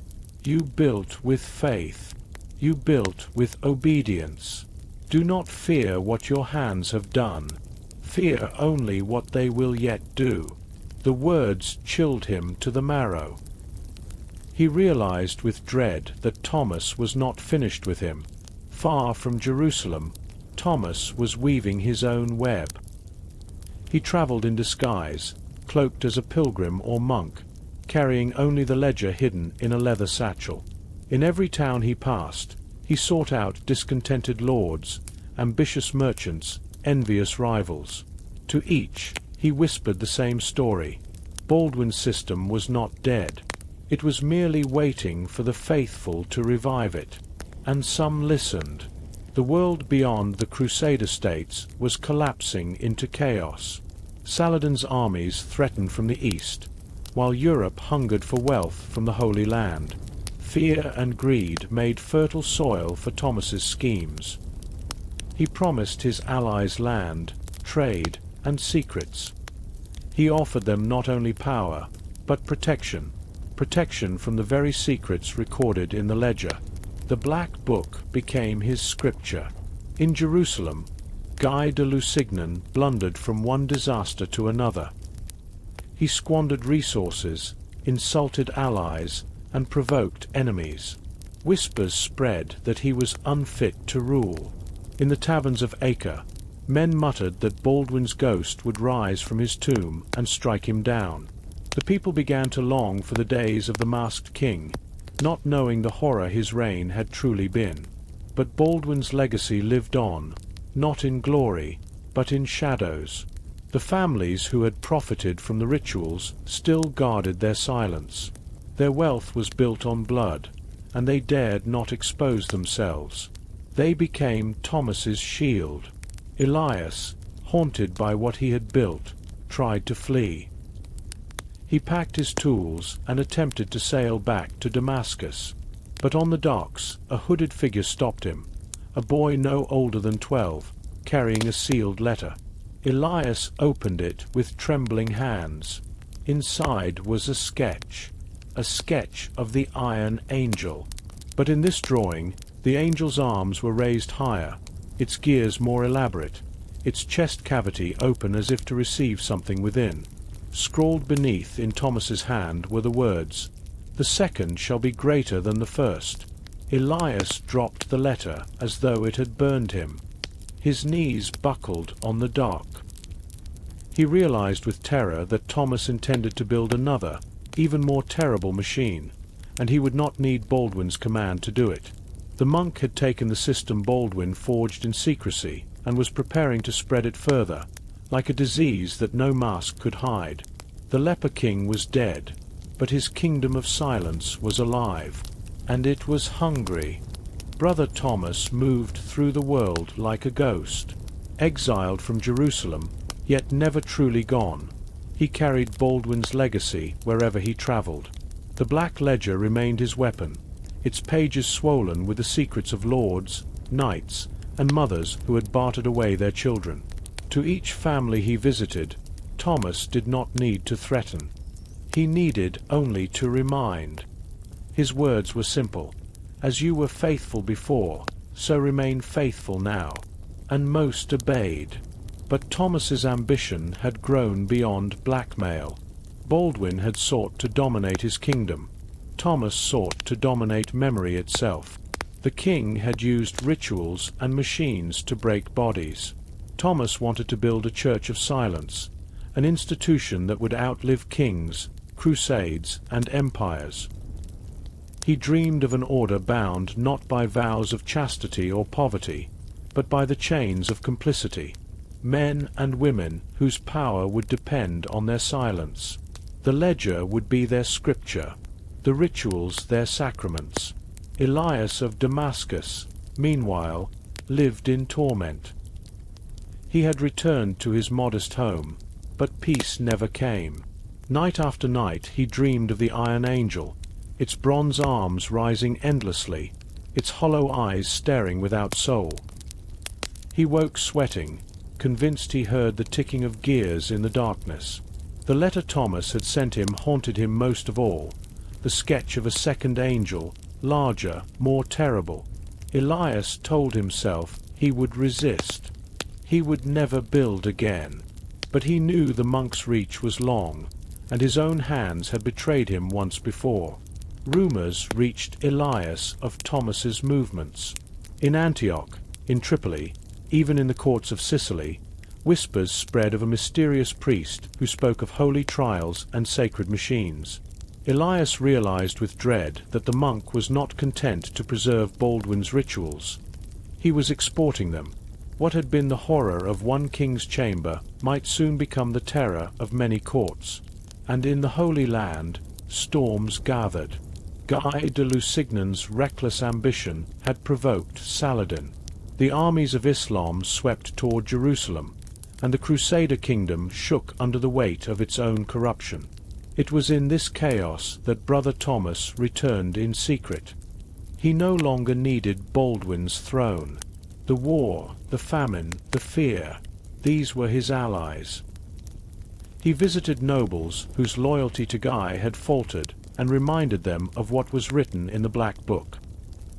"You built with faith. You built with obedience. Do not fear what your hands have done. Fear only what they will yet do." The words chilled him to the marrow. He realized with dread that Thomas was not finished with him. Far from Jerusalem, Thomas was weaving his own web. He traveled in disguise, cloaked as a pilgrim or monk, carrying only the ledger hidden in a leather satchel. In every town he passed, he sought out discontented lords, ambitious merchants, envious rivals. To each, he whispered the same story. Baldwin's system was not dead. It was merely waiting for the faithful to revive it. And some listened. The world beyond the Crusader states was collapsing into chaos. Saladin's armies threatened from the east, while Europe hungered for wealth from the Holy Land. Fear and greed made fertile soil for Thomas's schemes. He promised his allies land, trade, and secrets. He offered them not only power, but protection. Protection from the very secrets recorded in the ledger. The Black Book became his scripture. In Jerusalem, Guy de Lusignan blundered from one disaster to another. He squandered resources, insulted allies, and provoked enemies. Whispers spread that he was unfit to rule. In the taverns of Acre, men muttered that Baldwin's ghost would rise from his tomb and strike him down. The people began to long for the days of the masked king, not knowing the horror his reign had truly been. But Baldwin's legacy lived on, not in glory, but in shadows. The families who had profited from the rituals still guarded their silence. Their wealth was built on blood, and they dared not expose themselves. They became Thomas's shield. Elias, haunted by what he had built, tried to flee. He packed his tools and attempted to sail back to Damascus. But on the docks, a hooded figure stopped him, a boy no older than 12, carrying a sealed letter. Elias opened it with trembling hands. Inside was a sketch of the Iron Angel. But in this drawing, the angel's arms were raised higher, its gears more elaborate, its chest cavity open as if to receive something within. Scrawled beneath in Thomas's hand were the words, "The second shall be greater than the first." Elias dropped the letter as though it had burned him. His knees buckled on the dock. He realized with terror that Thomas intended to build another, even more terrible machine, and he would not need Baldwin's command to do it. The monk had taken the system Baldwin forged in secrecy and was preparing to spread it further, like a disease that no mask could hide. The Leper King was dead, but his kingdom of silence was alive, and it was hungry. Brother Thomas moved through the world like a ghost, exiled from Jerusalem, yet never truly gone. He carried Baldwin's legacy wherever he traveled. The Black Ledger remained his weapon, its pages swollen with the secrets of lords, knights, and mothers who had bartered away their children. To each family he visited, Thomas did not need to threaten. He needed only to remind. His words were simple. As you were faithful before, so remain faithful now. and most obeyed. But Thomas's ambition had grown beyond blackmail. Baldwin had sought to dominate his kingdom. Thomas sought to dominate memory itself. The king had used rituals and machines to break bodies. Thomas wanted to build a church of silence, an institution that would outlive kings, crusades, and empires. He dreamed of an order bound not by vows of chastity or poverty, but by the chains of complicity. Men and women whose power would depend on their silence. The ledger would be their scripture, the rituals their sacraments. Elias of Damascus, meanwhile, lived in torment. He had returned to his modest home, but peace never came. Night after night he dreamed of the iron angel, its bronze arms rising endlessly, its hollow eyes staring without soul. He woke sweating, convinced he heard the ticking of gears in the darkness. The letter Thomas had sent him haunted him most of all, the sketch of a second angel, larger, more terrible. Elias told himself he would resist. He would never build again. But he knew the monk's reach was long, and his own hands had betrayed him once before. Rumors reached Elias of Thomas's movements. In Antioch, in Tripoli, even in the courts of Sicily, whispers spread of a mysterious priest who spoke of holy trials and sacred machines. Elias realized with dread that the monk was not content to preserve Baldwin's rituals. He was exporting them. What had been the horror of one king's chamber might soon become the terror of many courts. And in the Holy Land, storms gathered. Guy de Lusignan's reckless ambition had provoked Saladin. The armies of Islam swept toward Jerusalem, and the Crusader kingdom shook under the weight of its own corruption. It was in this chaos that Brother Thomas returned in secret. He no longer needed Baldwin's throne. The war, the famine, the fear, these were his allies. He visited nobles whose loyalty to Guy had faltered and reminded them of what was written in the Black Book.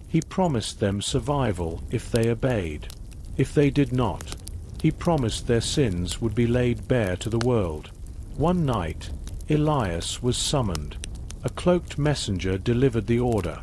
He promised them survival if they obeyed. If they did not, he promised their sins would be laid bare to the world. One night, Elias was summoned. A cloaked messenger delivered the order.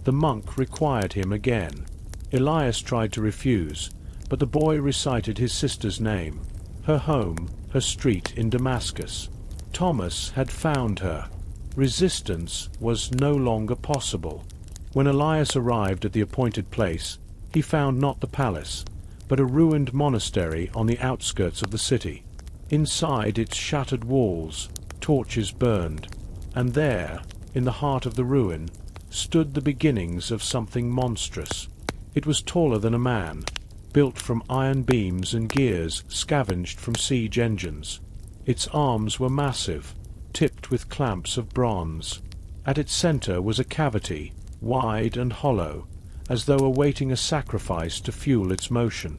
The monk required him again. Elias tried to refuse, but the boy recited his sister's name, her home, her street in Damascus. Thomas had found her. Resistance was no longer possible. When Elias arrived at the appointed place, he found not the palace, but a ruined monastery on the outskirts of the city. Inside its shattered walls, torches burned, and there, in the heart of the ruin, stood the beginnings of something monstrous. It was taller than a man, built from iron beams and gears scavenged from siege engines. Its arms were massive, tipped with clamps of bronze. At its center was a cavity, wide and hollow, as though awaiting a sacrifice to fuel its motion.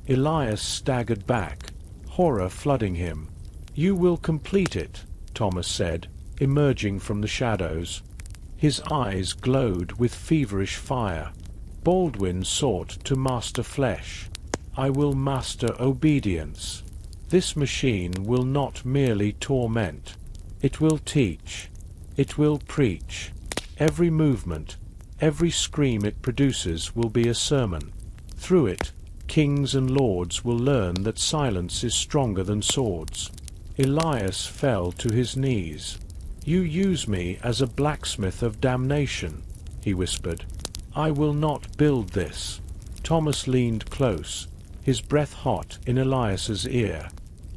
Elias staggered back, horror flooding him. "You will complete it," Thomas said, emerging from the shadows. His eyes glowed with feverish fire. Baldwin sought to master flesh. "I will master obedience. This machine will not merely torment. It will teach. It will preach. Every movement, every scream it produces will be a sermon. Through it, kings and lords will learn that silence is stronger than swords." Elias fell to his knees. "You use me as a blacksmith of damnation," he whispered. "I will not build this." Thomas leaned close, his breath hot in Elias's ear.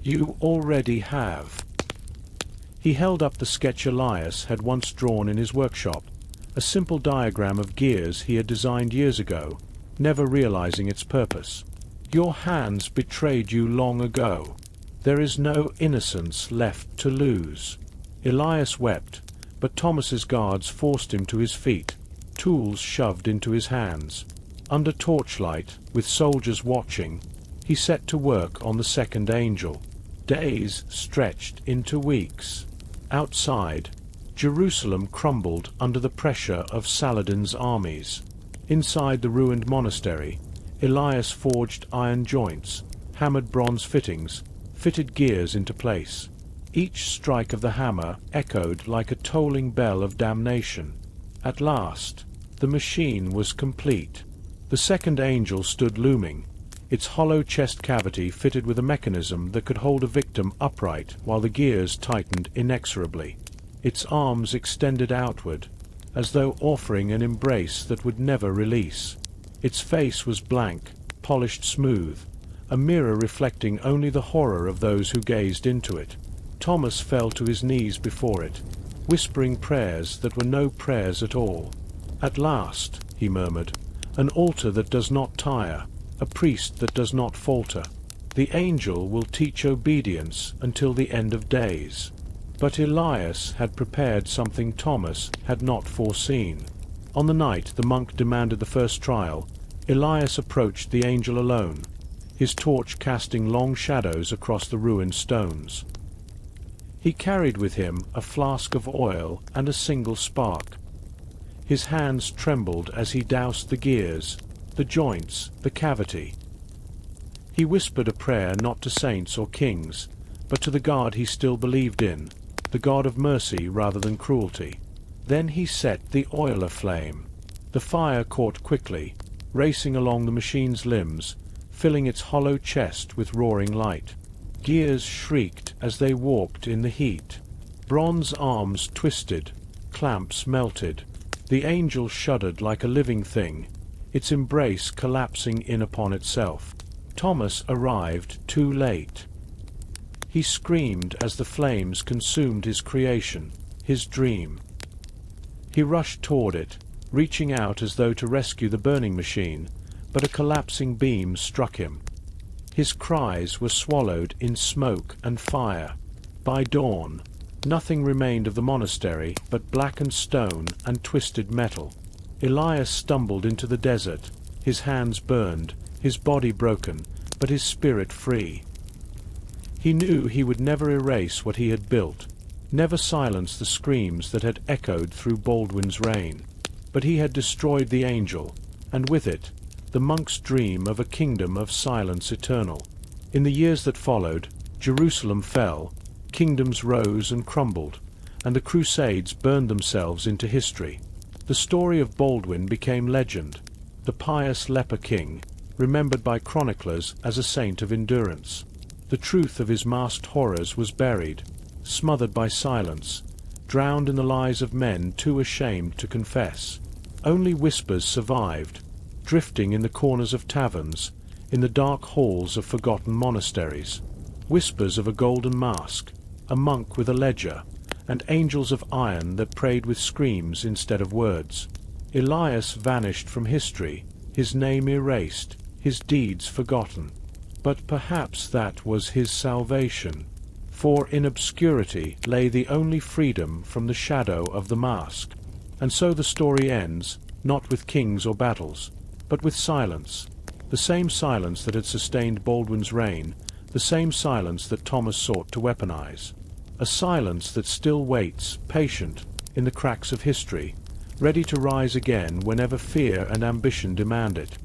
"You already have." He held up the sketch Elias had once drawn in his workshop, a simple diagram of gears he had designed years ago, never realizing its purpose. "Your hands betrayed you long ago. There is no innocence left to lose." Elias wept, but Thomas's guards forced him to his feet, tools shoved into his hands. Under torchlight, with soldiers watching, he set to work on the second angel. Days stretched into weeks. Outside, Jerusalem crumbled under the pressure of Saladin's armies. Inside the ruined monastery, Elias forged iron joints, hammered bronze fittings, fitted gears into place. Each strike of the hammer echoed like a tolling bell of damnation. At last, the machine was complete. The second angel stood looming, its hollow chest cavity fitted with a mechanism that could hold a victim upright while the gears tightened inexorably. Its arms extended outward, as though offering an embrace that would never release. Its face was blank, polished smooth, a mirror reflecting only the horror of those who gazed into it. Thomas fell to his knees before it, whispering prayers that were no prayers at all. "At last," he murmured, "an altar that does not tire, a priest that does not falter. The angel will teach obedience until the end of days." But Elias had prepared something Thomas had not foreseen. On the night the monk demanded the first trial, Elias approached the angel alone, his torch casting long shadows across the ruined stones. He carried with him a flask of oil and a single spark. His hands trembled as he doused the gears, the joints, the cavity. He whispered a prayer not to saints or kings, but to the God he still believed in, the God of mercy rather than cruelty. Then he set the oil aflame. The fire caught quickly, racing along the machine's limbs, filling its hollow chest with roaring light. Gears shrieked as they walked in the heat. Bronze arms twisted, clamps melted. The angel shuddered like a living thing, its embrace collapsing in upon itself. Thomas arrived too late. He screamed as the flames consumed his creation, his dream. He rushed toward it, reaching out as though to rescue the burning machine, but a collapsing beam struck him. His cries were swallowed in smoke and fire. By dawn, nothing remained of the monastery but blackened stone and twisted metal. Elias stumbled into the desert, his hands burned, his body broken, but his spirit free. He knew he would never erase what he had built, never silence the screams that had echoed through Baldwin's reign. But he had destroyed the angel, and with it, the monk's dream of a kingdom of silence eternal. In the years that followed, Jerusalem fell, kingdoms rose and crumbled, and the Crusades burned themselves into history. The story of Baldwin became legend, the pious leper king, remembered by chroniclers as a saint of endurance. The truth of his masked horrors was buried, smothered by silence, drowned in the lies of men too ashamed to confess. Only whispers survived, drifting in the corners of taverns, in the dark halls of forgotten monasteries. Whispers of a golden mask, a monk with a ledger, and angels of iron that prayed with screams instead of words. Elias vanished from history, his name erased, his deeds forgotten. But perhaps that was his salvation, for in obscurity lay the only freedom from the shadow of the mask. And so the story ends, not with kings or battles, but with silence, the same silence that had sustained Baldwin's reign, the same silence that Thomas sought to weaponize. A silence that still waits, patient, in the cracks of history, ready to rise again whenever fear and ambition demand it.